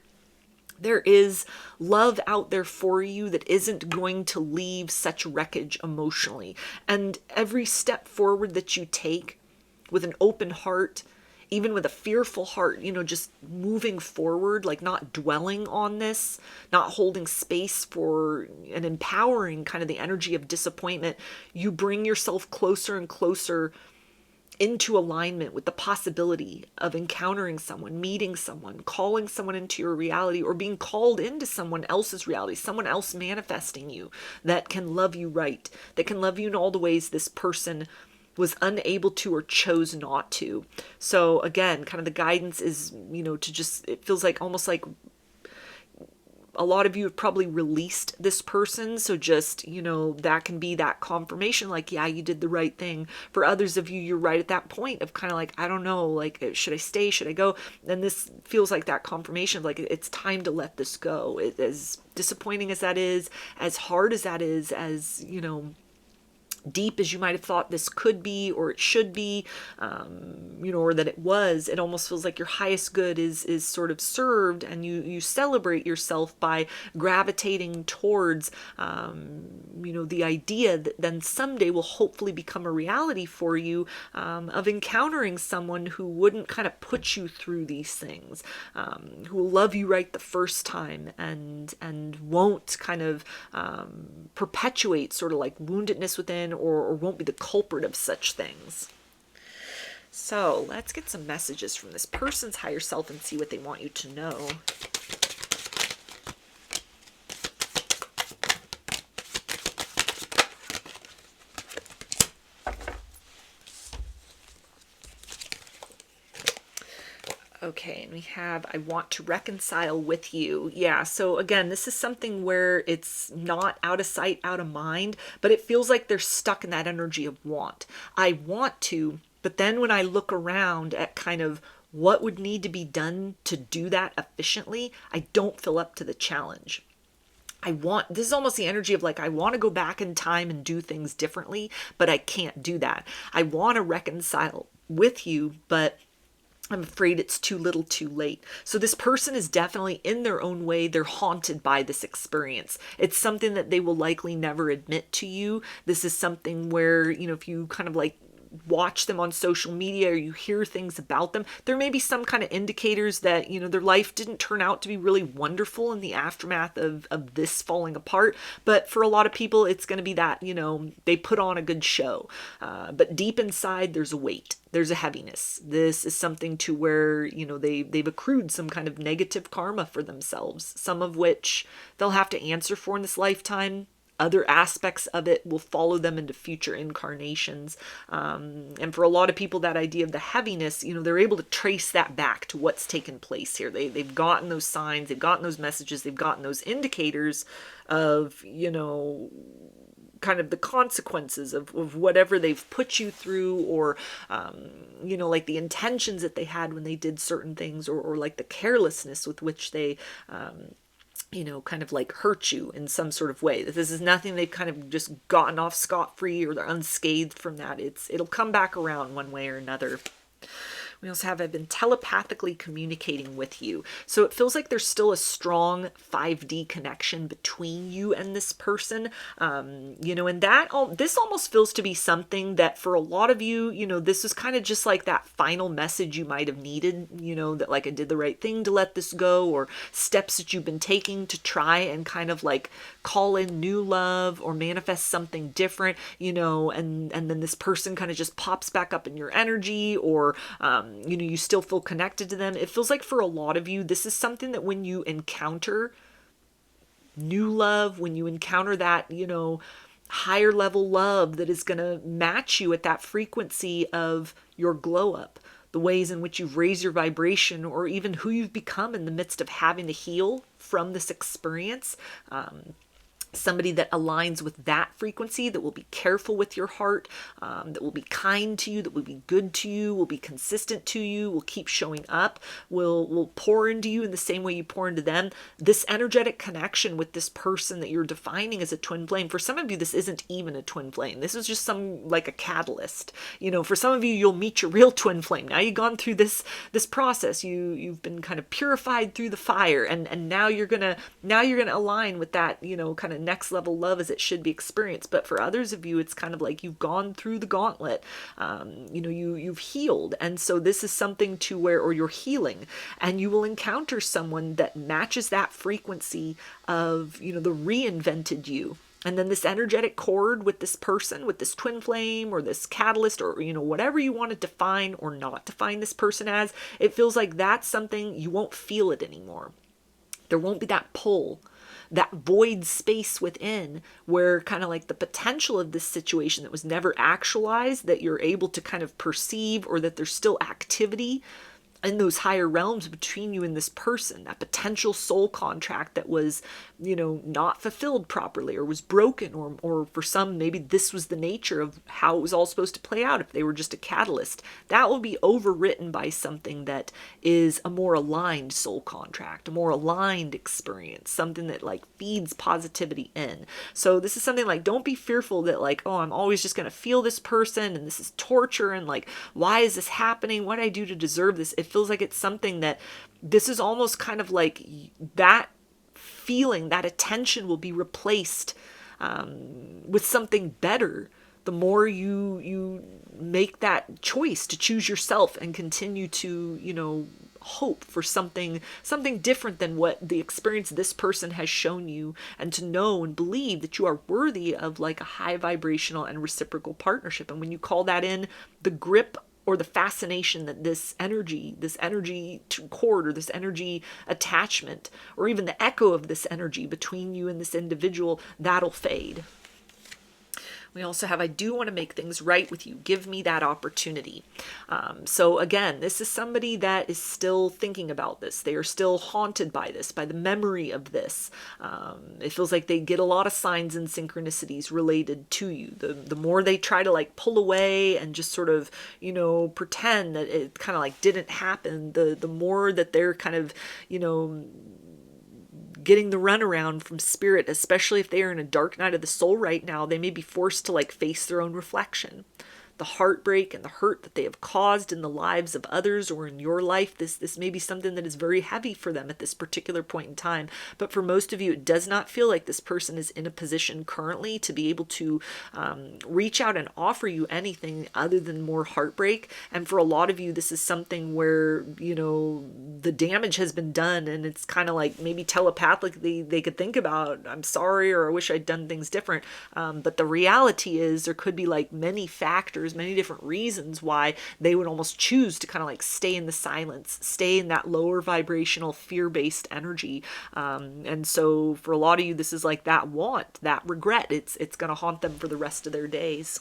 there is love out there for you that isn't going to leave such wreckage emotionally. And every step forward that you take with an open heart, even with a fearful heart, just moving forward, like not dwelling on this, not holding space for and empowering kind of the energy of disappointment, you bring yourself closer and closer into alignment with the possibility of encountering someone, meeting someone, calling someone into your reality, or being called into someone else's reality, someone else manifesting you that can love you right, that can love you in all the ways this person was unable to or chose not to. So again, kind of the guidance is, to just, it feels like almost like a lot of you have probably released this person. So just, that can be that confirmation, like, yeah, you did the right thing. For others of you, you're right at that point of kind of like, I don't know, like, should I stay? Should I go? And this feels like that confirmation of like, it's time to let this go. As disappointing as that is, as hard as that is, as, deep as you might have thought this could be or it should be, or that it was, it almost feels like your highest good is sort of served, and you celebrate yourself by gravitating towards, the idea that then someday will hopefully become a reality for you, of encountering someone who wouldn't kind of put you through these things, who will love you right the first time, and won't kind of perpetuate sort of like woundedness within, or won't be the culprit of such things. So let's get some messages from this person's higher self and see what they want you to know. Okay, and we have, I want to reconcile with you. Yeah, so again, this is something where it's not out of sight, out of mind, but it feels like they're stuck in that energy of want. I want to, but then when I look around at kind of what would need to be done to do that efficiently, I don't feel up to the challenge. This is almost the energy of like, I want to go back in time and do things differently, but I can't do that. I want to reconcile with you, but I'm afraid it's too little too late. So this person is definitely, in their own way, they're haunted by this experience. It's something that they will likely never admit to you. This is something where, if you kind of like watch them on social media or you hear things about them, there may be some kind of indicators that, their life didn't turn out to be really wonderful in the aftermath of this falling apart. But for a lot of people, it's going to be that, they put on a good show. But deep inside, there's a weight. There's a heaviness. This is something to where, they've accrued some kind of negative karma for themselves, some of which they'll have to answer for in this lifetime. Other aspects of it will follow them into future incarnations. And for a lot of people, that idea of the heaviness, they're able to trace that back to what's taken place here. They've gotten those signs, they've gotten those messages, they've gotten those indicators of, kind of the consequences of whatever they've put you through, or, like the intentions that they had when they did certain things, or like the carelessness with which they, kind of like hurt you in some sort of way. This is nothing they've kind of just gotten off scot-free, or they're unscathed from that. It'll come back around one way or another. We also have, I've been telepathically communicating with you. So it feels like there's still a strong 5D connection between you and this person. And this almost feels to be something that for a lot of you, this is kind of just like that final message you might have needed, that like, I did the right thing to let this go, or steps that you've been taking to try and kind of like call in new love or manifest something different, and then this person kind of just pops back up in your energy, or, you still feel connected to them. It feels like for a lot of you, this is something that when you encounter new love, when you encounter that, higher level love that is going to match you at that frequency of your glow up, the ways in which you've raised your vibration, or even who you've become in the midst of having to heal from this experience, somebody that aligns with that frequency, that will be careful with your heart, that will be kind to you, that will be good to you, will be consistent to you, will keep showing up, will pour into you in the same way you pour into them. This energetic connection with this person that you're defining as a twin flame, for some of you, this isn't even a twin flame. This is just like a catalyst. For some of you, you'll meet your real twin flame. Now you've gone through this process. You've been kind of purified through the fire, and now you're gonna align with that, kind of next level love as it should be experienced. But for others of you, it's kind of like you've gone through the gauntlet. You've healed, and so this is something to where, or you're healing, and you will encounter someone that matches that frequency of, the reinvented you. And then this energetic cord with this person, with this twin flame or this catalyst, or, you know, whatever you want to define or not define this person as, it feels like that's something you won't feel it anymore. There won't be that pull, that void space within where kind of like the potential of this situation that was never actualized, that you're able to kind of perceive, or that there's still activity in those higher realms between you and this person, that potential soul contract that was, you know, not fulfilled properly, or was broken, or for some, maybe this was the nature of how it was all supposed to play out if they were just a catalyst. That will be overwritten by something that is a more aligned soul contract, a more aligned experience, something that like feeds positivity in. So this is something like, don't be fearful that like, oh, I'm always just going to feel this person and this is torture, and like, why is this happening? What did I do to deserve this? It feels like it's something that this is almost kind of like that feeling, that attention will be replaced with something better the more you make that choice to choose yourself and continue to, you know, hope for something different than what the experience this person has shown you, and to know and believe that you are worthy of like a high vibrational and reciprocal partnership. And when you call that in, the grip or the fascination that this energy cord, or this energy attachment, or even the echo of this energy between you and this individual, that'll fade. We also have, I do want to make things right with you. Give me that opportunity. So again, this is somebody that is still thinking about this. They are still haunted by this, by the memory of this. It feels like they get a lot of signs and synchronicities related to you. The more they try to like pull away and just sort of, you know, pretend that it kind of like didn't happen, the more that they're kind of, you know, getting the runaround from spirit, especially if they are in a dark night of the soul right now. They may be forced to like face their own reflection, the heartbreak and the hurt that they have caused in the lives of others or in your life. This may be something that is very heavy for them at this particular point in time. But for most of you, it does not feel like this person is in a position currently to be able to reach out and offer you anything other than more heartbreak. And for a lot of you, this is something where, you know, the damage has been done, and it's kind of like maybe telepathically they could think about, I'm sorry, or I wish I'd done things different. But the reality is there could be like many factors, many different reasons why they would almost choose to kind of like stay in the silence, stay in that lower vibrational fear-based energy. And so for a lot of you, this is like that want, that regret. It's going to haunt them for the rest of their days.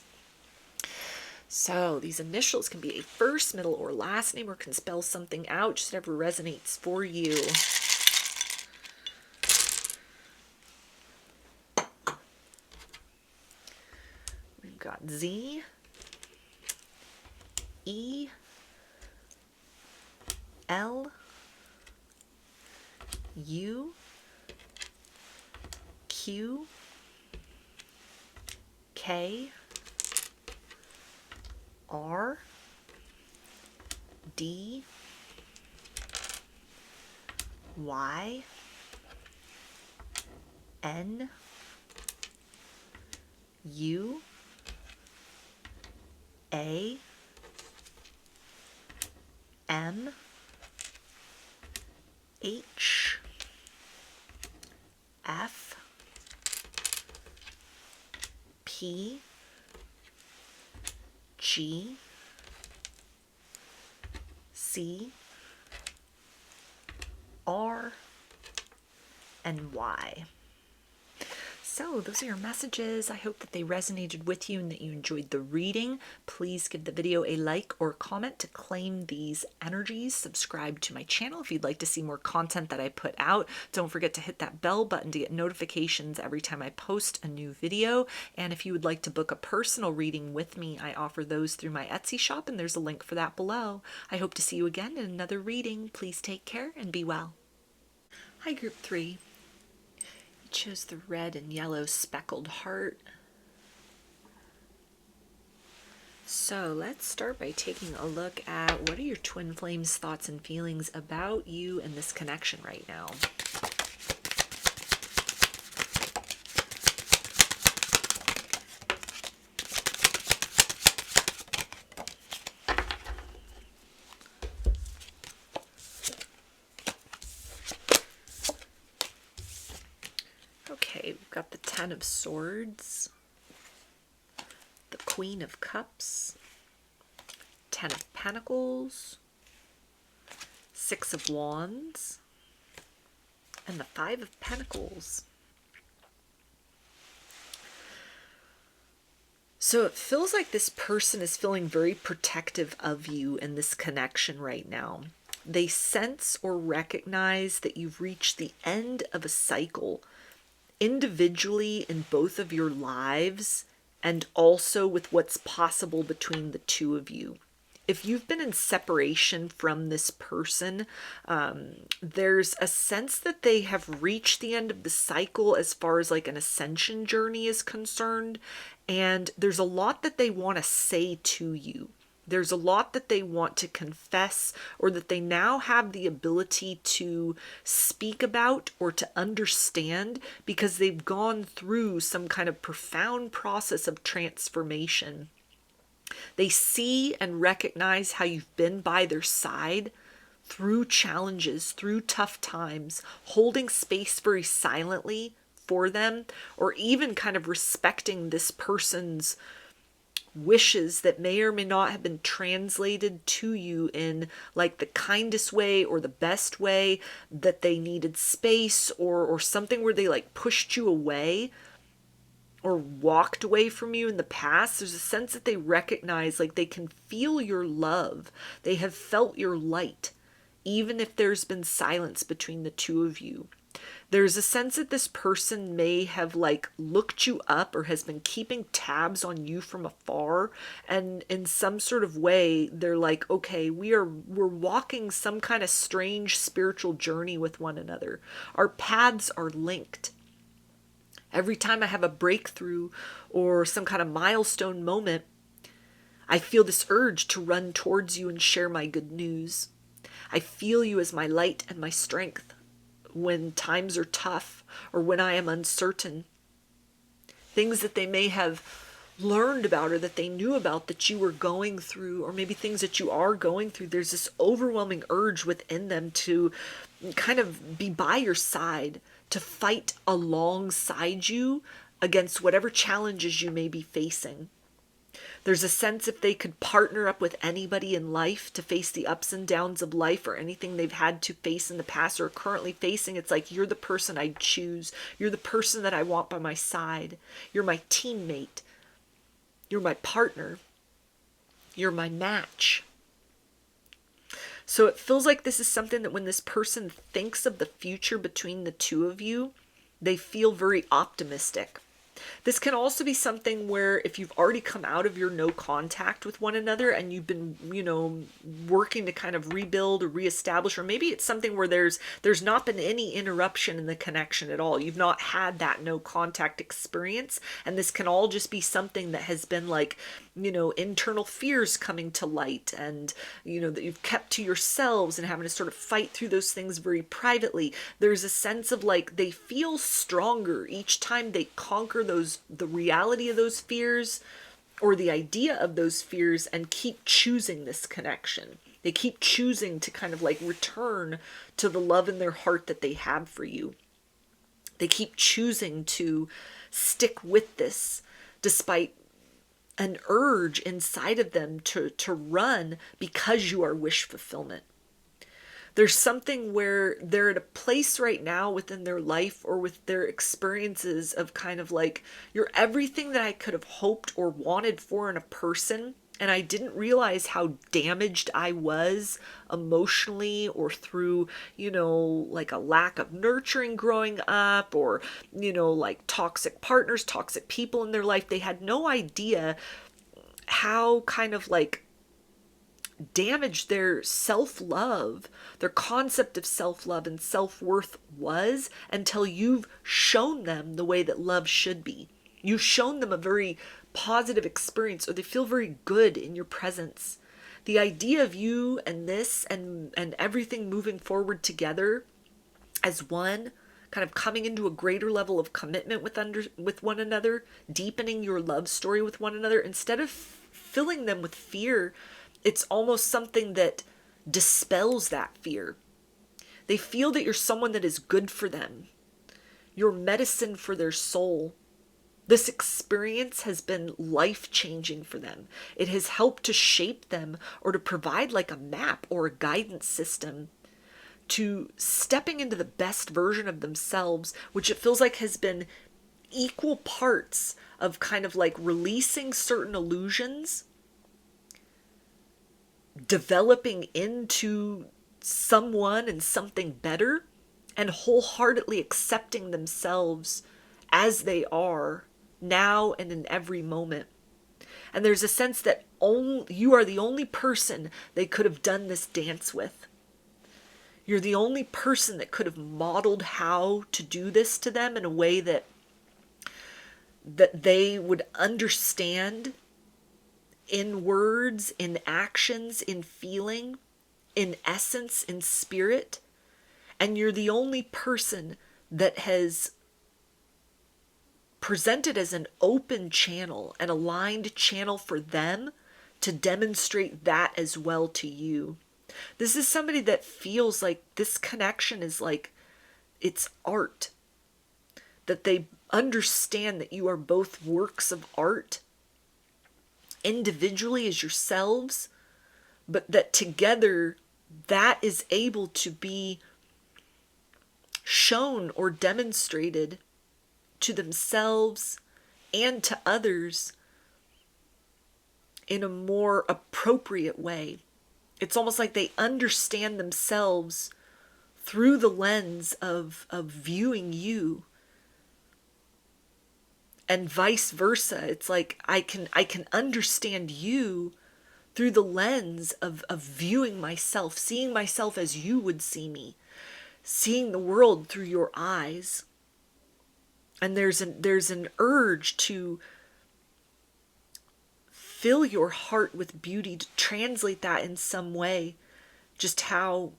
So these initials can be a first, middle, or last name, or can spell something out, just whatever resonates for you. We've got Z, E, L, U, Q, K, R, D, Y, N, U, A, M, H, F, P, G, C, R, and Y. So those are your messages. I hope that they resonated with you and that you enjoyed the reading. Please give the video a like or comment to claim these energies. Subscribe to my channel if you'd like to see more content that I put out. Don't forget to hit that bell button to get notifications every time I post a new video. And if you would like to book a personal reading with me, I offer those through my Etsy shop, and there's a link for that below. I hope to see you again in another reading. Please take care and be well. Hi, Group 3. Chose the red and yellow speckled heart. So let's start by taking a look at what are your twin flames' thoughts and feelings about you and this connection right now. Okay, we've got the Ten of Swords, the Queen of Cups, Ten of Pentacles, Six of Wands, and the Five of Pentacles. So it feels like this person is feeling very protective of you in this connection right now. They sense or recognize that you've reached the end of a cycle, individually in both of your lives, and also with what's possible between the two of you. If you've been in separation from this person, there's a sense that they have reached the end of the cycle as far as like an ascension journey is concerned. And there's a lot that they want to say to you. There's a lot that they want to confess, or that they now have the ability to speak about or to understand, because they've gone through some kind of profound process of transformation. They see and recognize how you've been by their side through challenges, through tough times, holding space very silently for them, or even kind of respecting this person's wishes that may or may not have been translated to you in like the kindest way or the best way, that they needed space or something where they like pushed you away or walked away from you in the past. There's a sense that they recognize, like they can feel your love. They have felt your light, even if there's been silence between the two of you. There's a sense that this person may have like looked you up or has been keeping tabs on you from afar, and in some sort of way they're like, okay, we're walking some kind of strange spiritual journey with one another. Our paths are linked. Every time I have a breakthrough or some kind of milestone moment, I feel this urge to run towards you and share my good news. I feel you as my light and my strength when times are tough or when I am uncertain. Things that they may have learned about or that they knew about that you were going through, or maybe things that you are going through, there's this overwhelming urge within them to kind of be by your side, to fight alongside you against whatever challenges you may be facing. There's a sense if they could partner up with anybody in life to face the ups and downs of life or anything they've had to face in the past or are currently facing, it's like, you're the person I'd choose. You're the person that I want by my side. You're my teammate. You're my partner. You're my match. So it feels like this is something that when this person thinks of the future between the two of you, they feel very optimistic. This can also be something where if you've already come out of your no contact with one another and you've been, working to kind of rebuild or reestablish, or maybe it's something where there's not been any interruption in the connection at all. You've not had that no contact experience. And this can all just be something that has been like, internal fears coming to light, and, that you've kept to yourselves and having to sort of fight through those things very privately. There's a sense of like, they feel stronger each time they conquer the reality of those fears or the idea of those fears, and keep choosing this connection. They keep choosing to kind of like return to the love in their heart that they have for you. They keep choosing to stick with this despite an urge inside of them to run because you are wish fulfillment. There's something where they're at a place right now within their life or with their experiences of kind of like, you're everything that I could have hoped or wanted for in a person, and I didn't realize how damaged I was emotionally or through, like a lack of nurturing growing up, or, like toxic partners, toxic people in their life. They had no idea how kind of like damaged their self-love, their concept of self-love and self-worth was, until you've shown them the way that love should be. You've shown them a very positive experience, or they feel very good in your presence. The idea of you and this and everything moving forward together as one, kind of coming into a greater level of commitment with one another, deepening your love story with one another, instead of filling them with fear, it's almost something that dispels that fear. They feel that you're someone that is good for them. You're medicine for their soul. This experience has been life-changing for them. It has helped to shape them or to provide like a map or a guidance system to stepping into the best version of themselves, which it feels like has been equal parts of kind of like releasing certain illusions, developing into someone and something better, and wholeheartedly accepting themselves as they are now and in every moment. And there's a sense that you are the only person they could have done this dance with. You're the only person that could have modeled how to do this to them in a way that they would understand in words, in actions, in feeling, in essence, in spirit. And you're the only person that has presented as an open channel, an aligned channel for them to demonstrate that as well to you. This is somebody that feels like this connection is like it's art, that they understand that you are both works of art individually as yourselves, but that together that is able to be shown or demonstrated to themselves and to others in a more appropriate way. It's almost like they understand themselves through the lens of viewing you, and vice versa. It's like I can understand you through the lens of viewing myself, seeing myself as you would see me, seeing the world through your eyes. And there's an urge to fill your heart with beauty, to translate that in some way, just how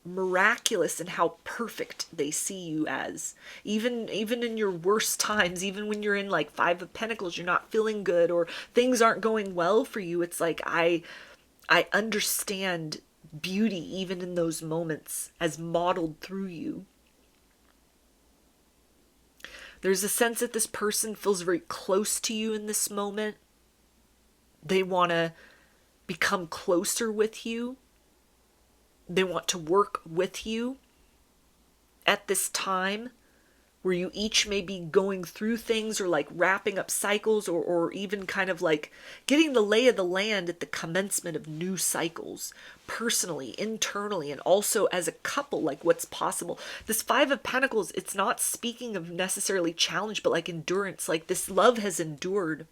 miraculous and how perfect they see you as. Even in your worst times, even when you're in like Five of Pentacles, you're not feeling good or things aren't going well for you, it's like I understand beauty even in those moments as modeled through you. There's a sense that this person feels very close to you in this moment. They want to become closer with you. They want to work with you at this time where you each may be going through things or like wrapping up cycles, or even kind of like getting the lay of the land at the commencement of new cycles, personally, internally, and also as a couple, like what's possible. This Five of Pentacles, it's not speaking of necessarily challenge, but like endurance, like this love has endured.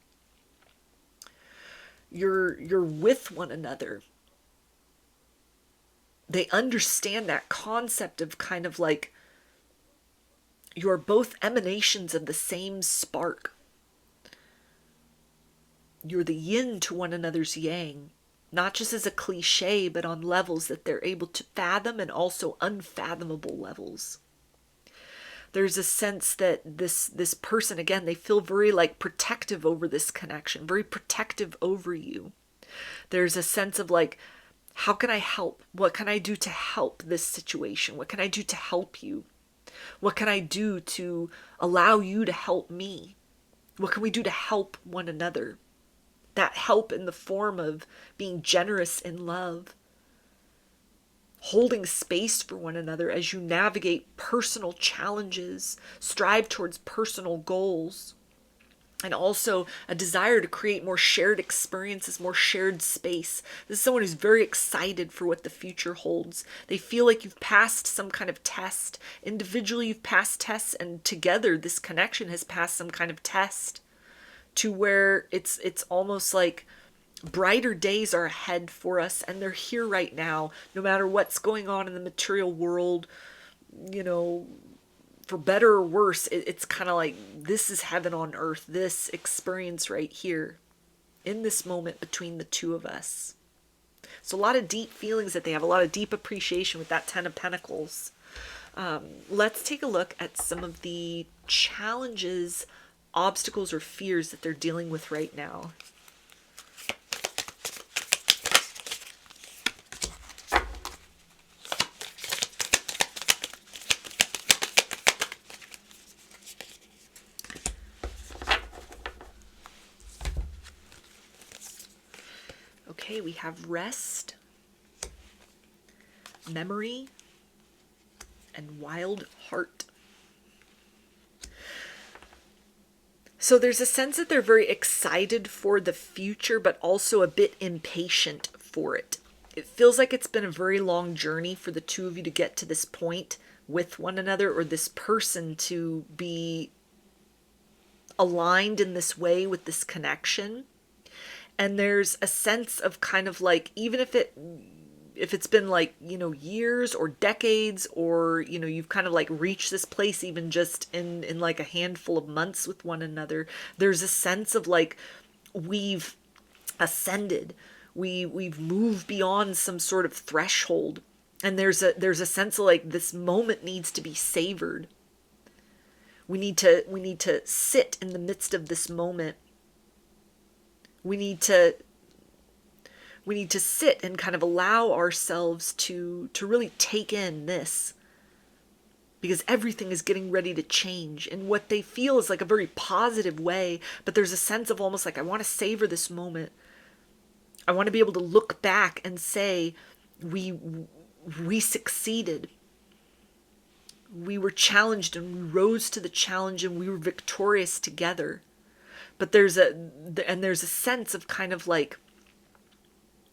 You're with one another. They understand that concept of kind of like you're both emanations of the same spark. You're the yin to one another's yang, not just as a cliche, but on levels that they're able to fathom and also unfathomable levels. There's a sense that this person, again, they feel very like protective over this connection, very protective over you. There's a sense of like, how can I help? What can I do to help this situation? What can I do to help you? What can I do to allow you to help me? What can we do to help one another? That help in the form of being generous in love, holding space for one another as you navigate personal challenges, strive towards personal goals, and also a desire to create more shared experiences, more shared space. This is someone who's very excited for what the future holds. They feel like you've passed some kind of test. Individually, you've passed tests, and together, this connection has passed some kind of test to where it's almost like brighter days are ahead for us, and they're here right now, no matter what's going on in the material world, you know, for better or worse. It's kind of like this is heaven on earth, this experience right here in this moment between the two of us. So a lot of deep feelings that they have, a lot of deep appreciation with that Ten of Pentacles. Let's take a look at some of the challenges, obstacles, or fears that they're dealing with right now. Okay, we have rest, memory, and wild heart. So there's a sense that they're very excited for the future, but also a bit impatient for it. It feels like it's been a very long journey for the two of you to get to this point with one another, or this person to be aligned in this way with this connection. And there's a sense of kind of like, even if it's been like, years or decades, or you've kind of like reached this place even just in like a handful of months with one another, there's a sense of like, we've ascended, we've moved beyond some sort of threshold, and there's a sense of like, this moment needs to be savored. We need to sit in the midst of this moment. We need to sit and kind of allow ourselves to really take in this, because everything is getting ready to change in what they feel is like a very positive way. But there's a sense of almost like, I want to savor this moment. I want to be able to look back and say, we succeeded. We were challenged and we rose to the challenge and we were victorious together. But there's a sense of kind of like,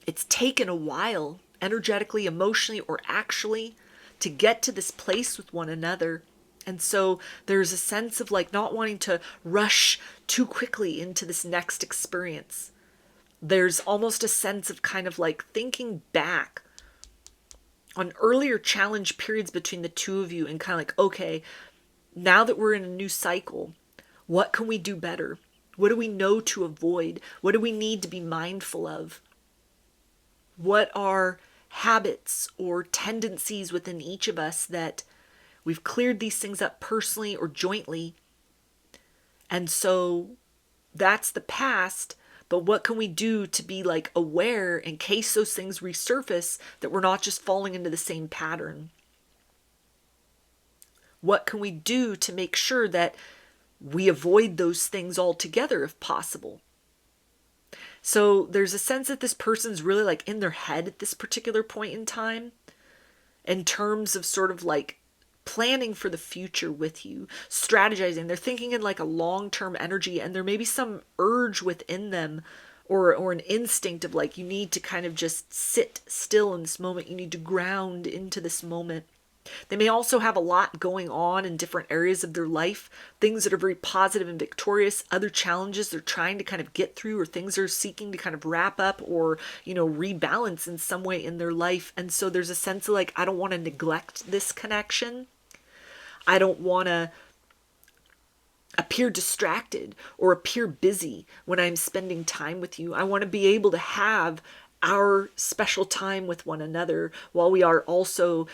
it's taken a while, energetically, emotionally, or actually, to get to this place with one another. And so there's a sense of like not wanting to rush too quickly into this next experience. There's almost a sense of kind of like thinking back on earlier challenge periods between the two of you, and kind of like, okay, now that we're in a new cycle, what can we do better? What do we know to avoid? What do we need to be mindful of? What are habits or tendencies within each of us that we've cleared these things up personally or jointly? And so that's the past, but what can we do to be like aware in case those things resurface, that we're not just falling into the same pattern? What can we do to make sure that we avoid those things altogether if possible? So there's a sense that this person's really like in their head at this particular point in time, in terms of sort of like planning for the future with you, strategizing. They're thinking in like a long-term energy, and there may be some urge within them, or an instinct of like, you need to kind of just sit still in this moment. You need to ground into this moment. They may also have a lot going on in different areas of their life, things that are very positive and victorious, other challenges they're trying to kind of get through, or things they're seeking to kind of wrap up or, rebalance in some way in their life. And so there's a sense of like, I don't want to neglect this connection. I don't want to appear distracted or appear busy when I'm spending time with you. I want to be able to have our special time with one another while we are also,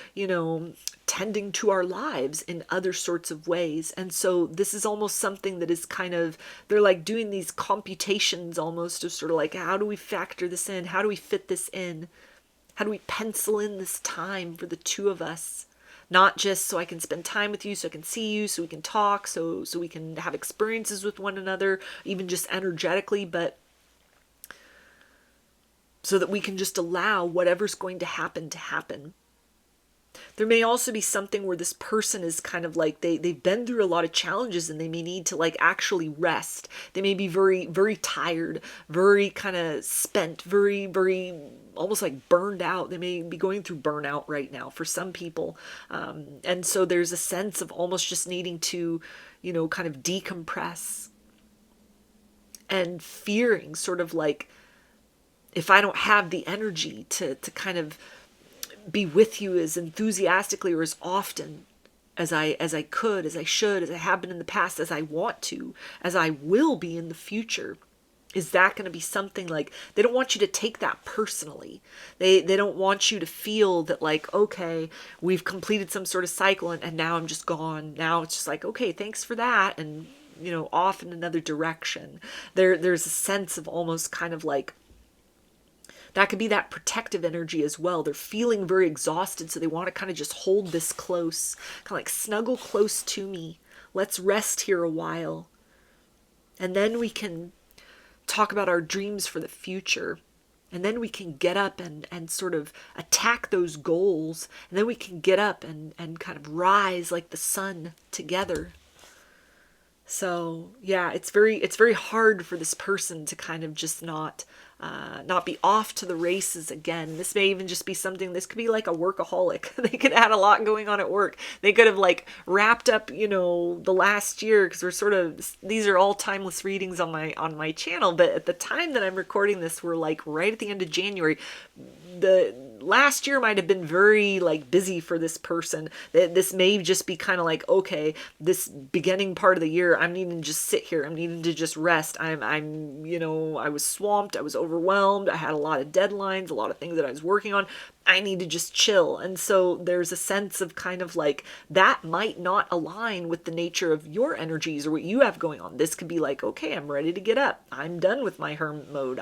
tending to our lives in other sorts of ways. And so this is almost something that is kind of, they're like doing these computations almost of sort of like, how do we factor this in? How do we fit this in? How do we pencil in this time for the two of us? Not just so I can spend time with you, so I can see you, so we can talk, so we can have experiences with one another, even just energetically, but so that we can just allow whatever's going to happen to happen. There may also be something where this person is kind of like, they've been through a lot of challenges and they may need to like actually rest. They may be very, very tired, very kind of spent, very, very almost like burned out. They may be going through burnout right now for some people. And so there's a sense of almost just needing to, kind of decompress, and fearing sort of like, if I don't have the energy to kind of be with you as enthusiastically or as often as I could, as I should, as I have been in the past, as I want to, as I will be in the future, is that going to be something like, they don't want you to take that personally. They don't want you to feel that like, okay, we've completed some sort of cycle and now I'm just gone. Now it's just like, okay, thanks for that. And, off in another direction. There's a sense of almost kind of like, that could be that protective energy as well. They're feeling very exhausted, so they want to kind of just hold this close, kind of like snuggle close to me. Let's rest here a while. And then we can talk about our dreams for the future. And then we can get up and sort of attack those goals. And then we can get up and kind of rise like the sun together. So yeah, it's very hard for this person to kind of just not be off to the races again. This may even just be something, this could be like a workaholic. They could have a lot going on at work. They could have like wrapped up, the last year, because we're sort of, these are all timeless readings on my channel, but at the time that I'm recording this, we're like right at the end of January. The last year might have been very like busy for this person. This may just be kind of like, okay, this beginning part of the year, I'm needing to just sit here. I'm needing to just rest. I was swamped. I was overwhelmed. I had a lot of deadlines, a lot of things that I was working on. I need to just chill. And so there's a sense of kind of like that might not align with the nature of your energies or what you have going on. This could be like, okay, I'm ready to get up. I'm done with my hermit mode.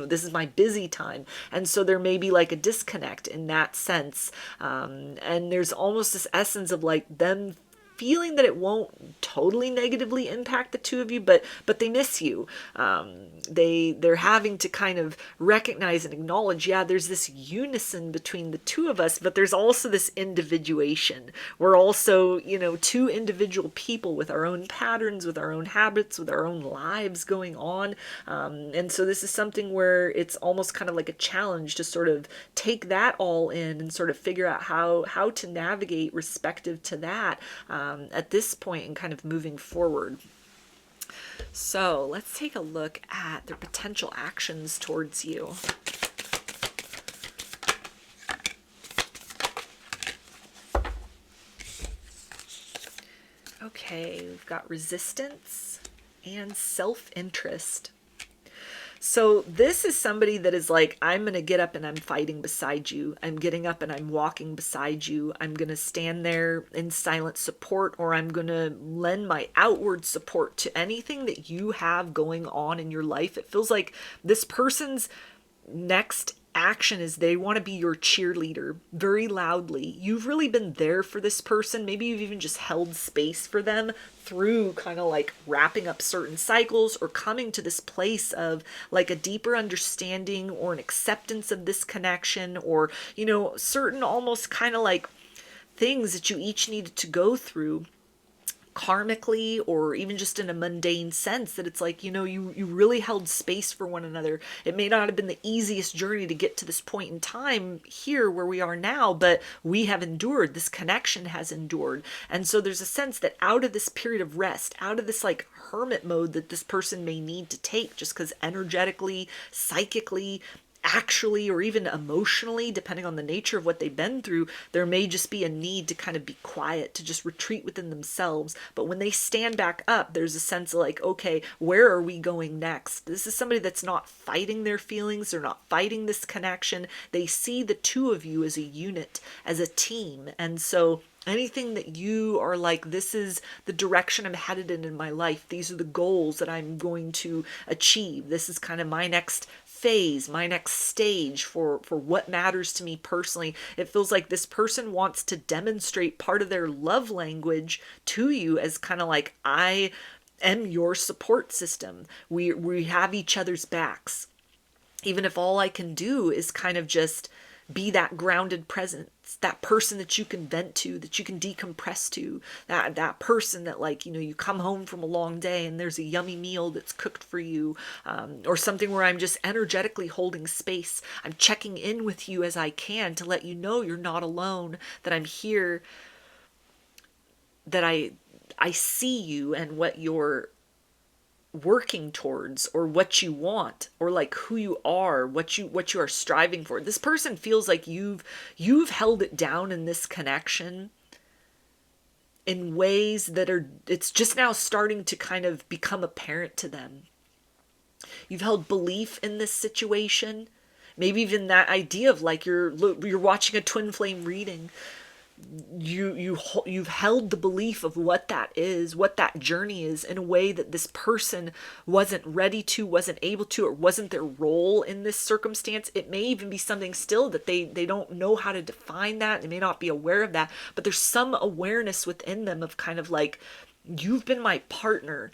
This is my busy time. And so there may be like a disconnect in that sense. And there's almost this essence of like them feeling that it won't totally negatively impact the two of you, but they miss you. They're having to kind of recognize and acknowledge, yeah, there's this unison between the two of us, but there's also this individuation. We're also, two individual people with our own patterns, with our own habits, with our own lives going on. And so this is something where it's almost kind of like a challenge to sort of take that all in and sort of figure out how to navigate respective to that. At this point and kind of moving forward. So let's take a look at their potential actions towards you. Okay, we've got resistance and self-interest. So this is somebody that is like, I'm going to get up and I'm fighting beside you. I'm getting up and I'm walking beside you. I'm going to stand there in silent support, or I'm going to lend my outward support to anything that you have going on in your life. It feels like this person's next action is they want to be your cheerleader very loudly. You've really been there for this person. Maybe you've even just held space for them through kind of like wrapping up certain cycles or coming to this place of like a deeper understanding or an acceptance of this connection, or, certain almost kind of like things that you each needed to go through karmically, or even just in a mundane sense, that it's like, you really held space for one another. It may not have been the easiest journey to get to this point in time here where we are now, but we have endured. This connection has endured. And so there's a sense that out of this period of rest, out of this like hermit mode that this person may need to take, just because energetically, psychically, actually, or even emotionally, depending on the nature of what they've been through, there may just be a need to kind of be quiet, to just retreat within themselves. But when they stand back up, there's a sense of like, okay, where are we going next? This is somebody that's not fighting their feelings. They're not fighting this connection. They see the two of you as a unit, as a team. And so anything that you are like, this is the direction I'm headed in my life. These are the goals that I'm going to achieve. This is kind of my next phase, my next stage for what matters to me personally. It feels like this person wants to demonstrate part of their love language to you as kind of like, I am your support system. We have each other's backs. Even if all I can do is kind of just be that grounded presence, that person that you can vent to, that you can decompress to, that person that like, you come home from a long day and there's a yummy meal that's cooked for you, or something where I'm just energetically holding space. I'm checking in with you as I can to let you know you're not alone, that I'm here, that I see you and what you're working towards, or what you want, or like who you are, what you are striving for. This person feels like you've held it down in this connection in ways that it's just now starting to kind of become apparent to them. You've held belief in this situation, maybe even that idea of like you're watching a twin flame reading. You've held the belief of what that is, what that journey is, in a way that this person wasn't ready to, wasn't able to, or wasn't their role in this circumstance. It may even be something still that they don't know how to define that. They may not be aware of that, but there's some awareness within them of kind of like, you've been my partner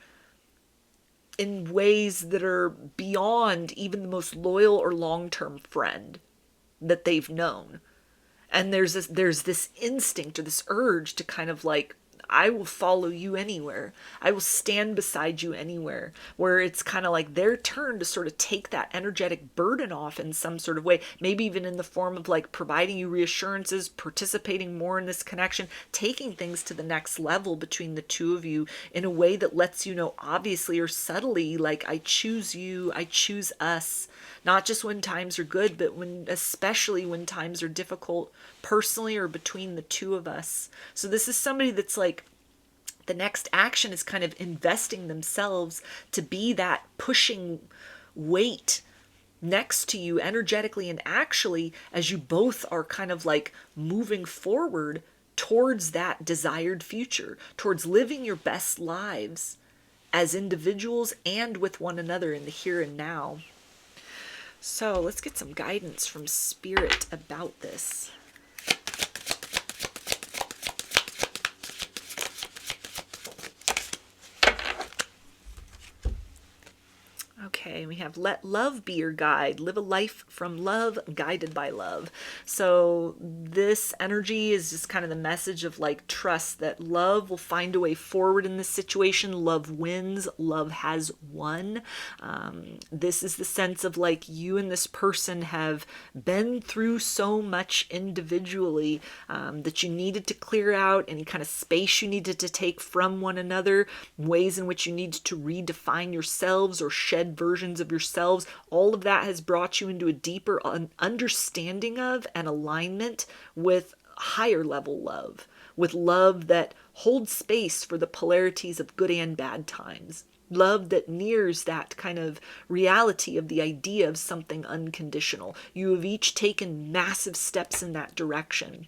in ways that are beyond even the most loyal or long-term friend that they've known. And there's this instinct or this urge to kind of like, I will follow you anywhere. I will stand beside you anywhere. Where it's kind of like their turn to sort of take that energetic burden off in some sort of way. Maybe even in the form of like providing you reassurances, participating more in this connection, taking things to the next level between the two of you in a way that lets you know, obviously or subtly, like, I choose you, I choose us. Not just when times are good, but especially when times are difficult, personally or between the two of us. So this is somebody that's like, the next action is kind of investing themselves to be that pushing weight next to you energetically and actually, as you both are kind of like moving forward towards that desired future, towards living your best lives as individuals and with one another in the here and now. So let's get some guidance from Spirit about this. Okay, we have let love be your guide. Live a life from love, guided by love. So this energy is just kind of the message of like trust that love will find a way forward in this situation. Love wins. Love has won. This is the sense of like you and this person have been through so much individually that you needed to clear out any kind of space you needed to take from one another, ways in which you needed to redefine yourselves or shed versions of yourselves. All of that has brought you into a deeper understanding of and alignment with higher level love, with love that holds space for the polarities of good and bad times. Love that nears that kind of reality of the idea of something unconditional. You have each taken massive steps in that direction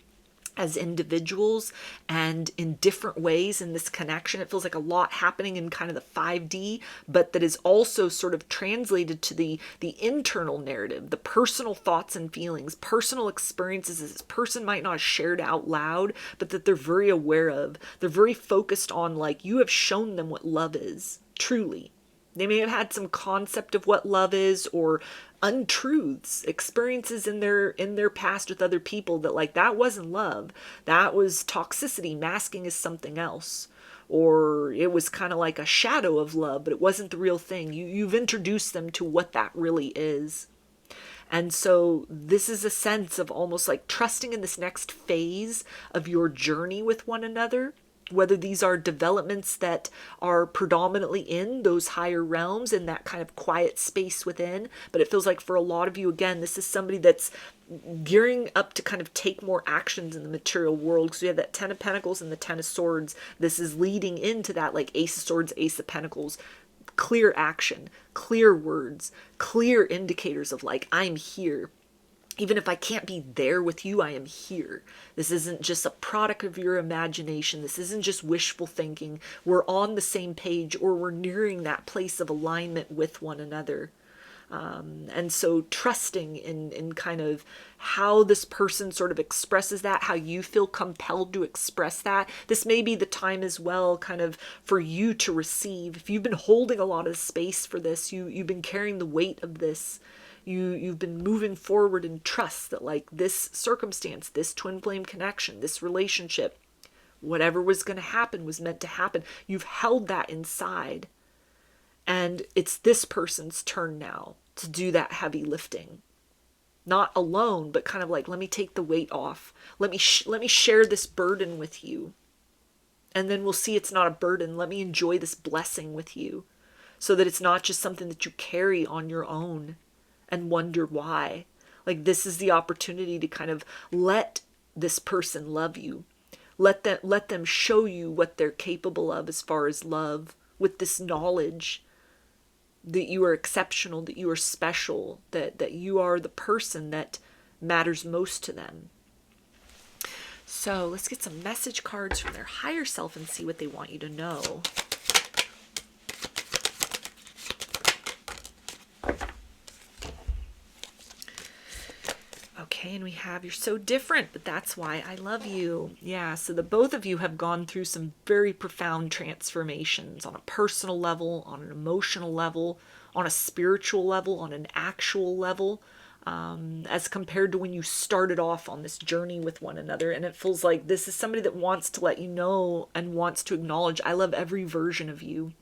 as individuals and in different ways in this connection. It feels like a lot happening in kind of the 5D, but that is also sort of translated to the internal narrative, the personal thoughts and feelings, personal experiences that this person might not have shared out loud, but that they're very aware of. They're very focused on, like, you have shown them what love is, truly. They may have had some concept of what love is, or untruths, experiences in their past with other people that like, that wasn't love. That was toxicity masking as something else. Or it was kind of like a shadow of love, but it wasn't the real thing. You've introduced them to what that really is. And so this is a sense of almost like trusting in this next phase of your journey with one another, whether these are developments that are predominantly in those higher realms, in that kind of quiet space within. But it feels like for a lot of you, again, this is somebody that's gearing up to kind of take more actions in the material world, because we have that 10 of Pentacles and the 10 of Swords. This is leading into that, like, Ace of Swords, Ace of Pentacles. Clear action, clear words, clear indicators of like, I'm here. Even if I can't be there with you, I am here. This isn't just a product of your imagination. This isn't just wishful thinking. We're on the same page, or we're nearing that place of alignment with one another. And so trusting in kind of how this person sort of expresses that, how you feel compelled to express that. This may be the time as well kind of for you to receive. If you've been holding a lot of space for this, you've been carrying the weight of this. You've been moving forward in trust that like this circumstance, this twin flame connection, this relationship, whatever was going to happen was meant to happen. You've held that inside. And it's this person's turn now to do that heavy lifting. Not alone, but kind of like, let me take the weight off. Let me share this burden with you. And then we'll see it's not a burden. Let me enjoy this blessing with you, so that it's not just something that you carry on your own and wonder why. Like, this is the opportunity to kind of let this person love you. Let them show you what they're capable of as far as love, with this knowledge that you are exceptional, that you are special, that you are the person that matters most to them. So let's get some message cards from their higher self and see what they want you to know. Okay, and we have you're so different, but that's why I love you. Yeah, so the both of you have gone through some very profound transformations on a personal level, on an emotional level, on a spiritual level, on an actual level, as compared to when you started off on this journey with one another. And it feels like this is somebody that wants to let you know and wants to acknowledge, I love every version of you.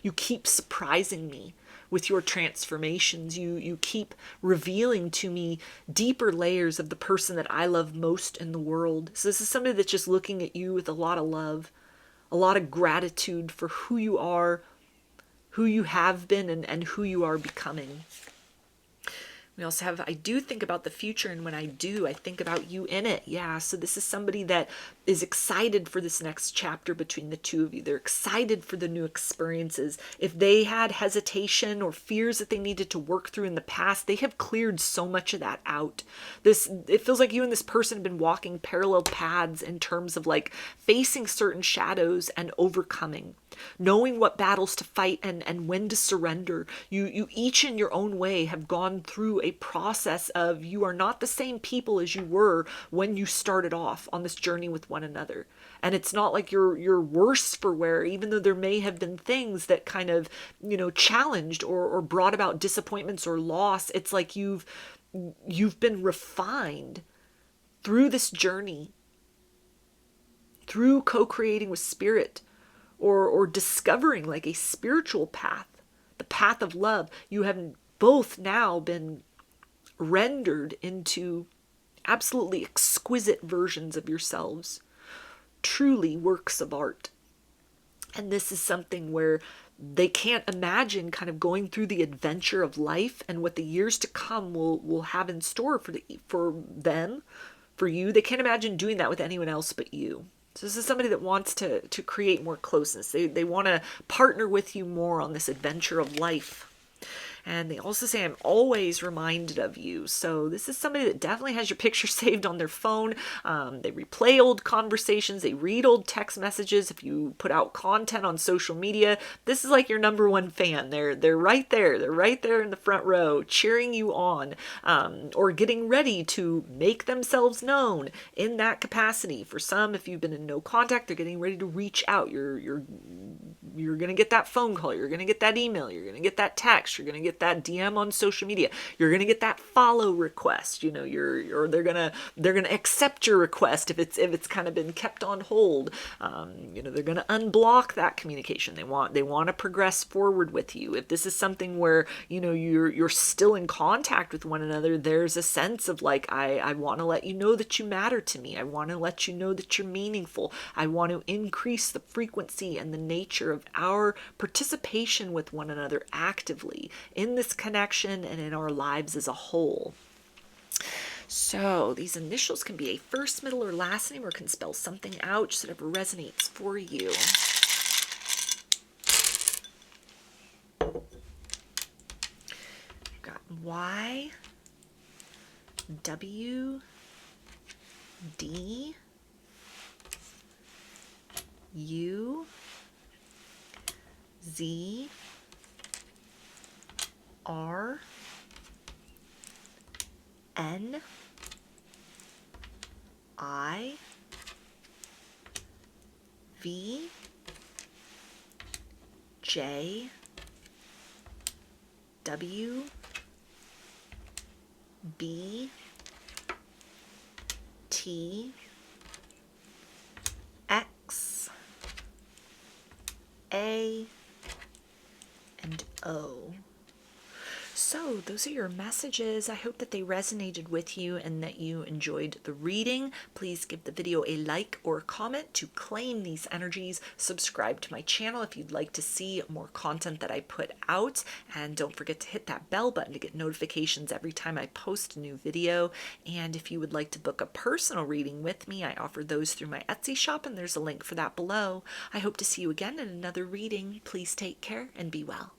You keep surprising me with your transformations. You keep revealing to me deeper layers of the person that I love most in the world. So this is somebody that's just looking at you with a lot of love, a lot of gratitude for who you are, who you have been, and who you are becoming. We also have, I do think about the future, and when I do, I think about you in it. Yeah, so this is somebody that is excited for this next chapter between the two of you. They're excited for the new experiences. If they had hesitation or fears that they needed to work through in the past, they have cleared so much of that out. It feels like you and this person have been walking parallel paths in terms of like facing certain shadows and overcoming, knowing what battles to fight and when to surrender. You each in your own way have gone through a process of, you are not the same people as you were when you started off on this journey with one another. And it's not like you're worse for wear, even though there may have been things that kind of, challenged or brought about disappointments or loss. It's like you've been refined through this journey, through co-creating with spirit, or discovering like a spiritual path, the path of love. You have both now been rendered into absolutely exquisite versions of yourselves, truly works of art. And this is something where they can't imagine kind of going through the adventure of life and what the years to come will have in store for them, for you. They can't imagine doing that with anyone else but you. So this is somebody that wants to create more closeness. They want to partner with you more on this adventure of life. And they also say, I'm always reminded of you. So this is somebody that definitely has your picture saved on their phone. They replay old conversations. They read old text messages. If you put out content on social media, this is like your number one fan. They're right there. They're right there in the front row, cheering you on, or getting ready to make themselves known in that capacity. For some, if you've been in no contact, they're getting ready to reach out. You're going to get that phone call. You're going to get that email. You're going to get that text. You're going to get that DM on social media. You're going to get that follow request. They're going to accept your request if it's kind of been kept on hold. They're going to unblock that communication. They want to progress forward with you. If this is something where, you're still in contact with one another, there's a sense of like, I want to let you know that you matter to me. I want to let you know that you're meaningful. I want to increase the frequency and the nature of our participation with one another actively in this connection and in our lives as a whole. So these initials can be a first, middle, or last name, or can spell something out, just whatever resonates for you. We've got Y, W, D, U, Z, R, N, I, V, J, W, B, T, X, A, and O. So those are your messages. I hope that they resonated with you and that you enjoyed the reading. Please give the video a like or a comment to claim these energies. Subscribe to my channel if you'd like to see more content that I put out. And don't forget to hit that bell button to get notifications every time I post a new video. And if you would like to book a personal reading with me, I offer those through my Etsy shop, and there's a link for that below. I hope to see you again in another reading. Please take care and be well.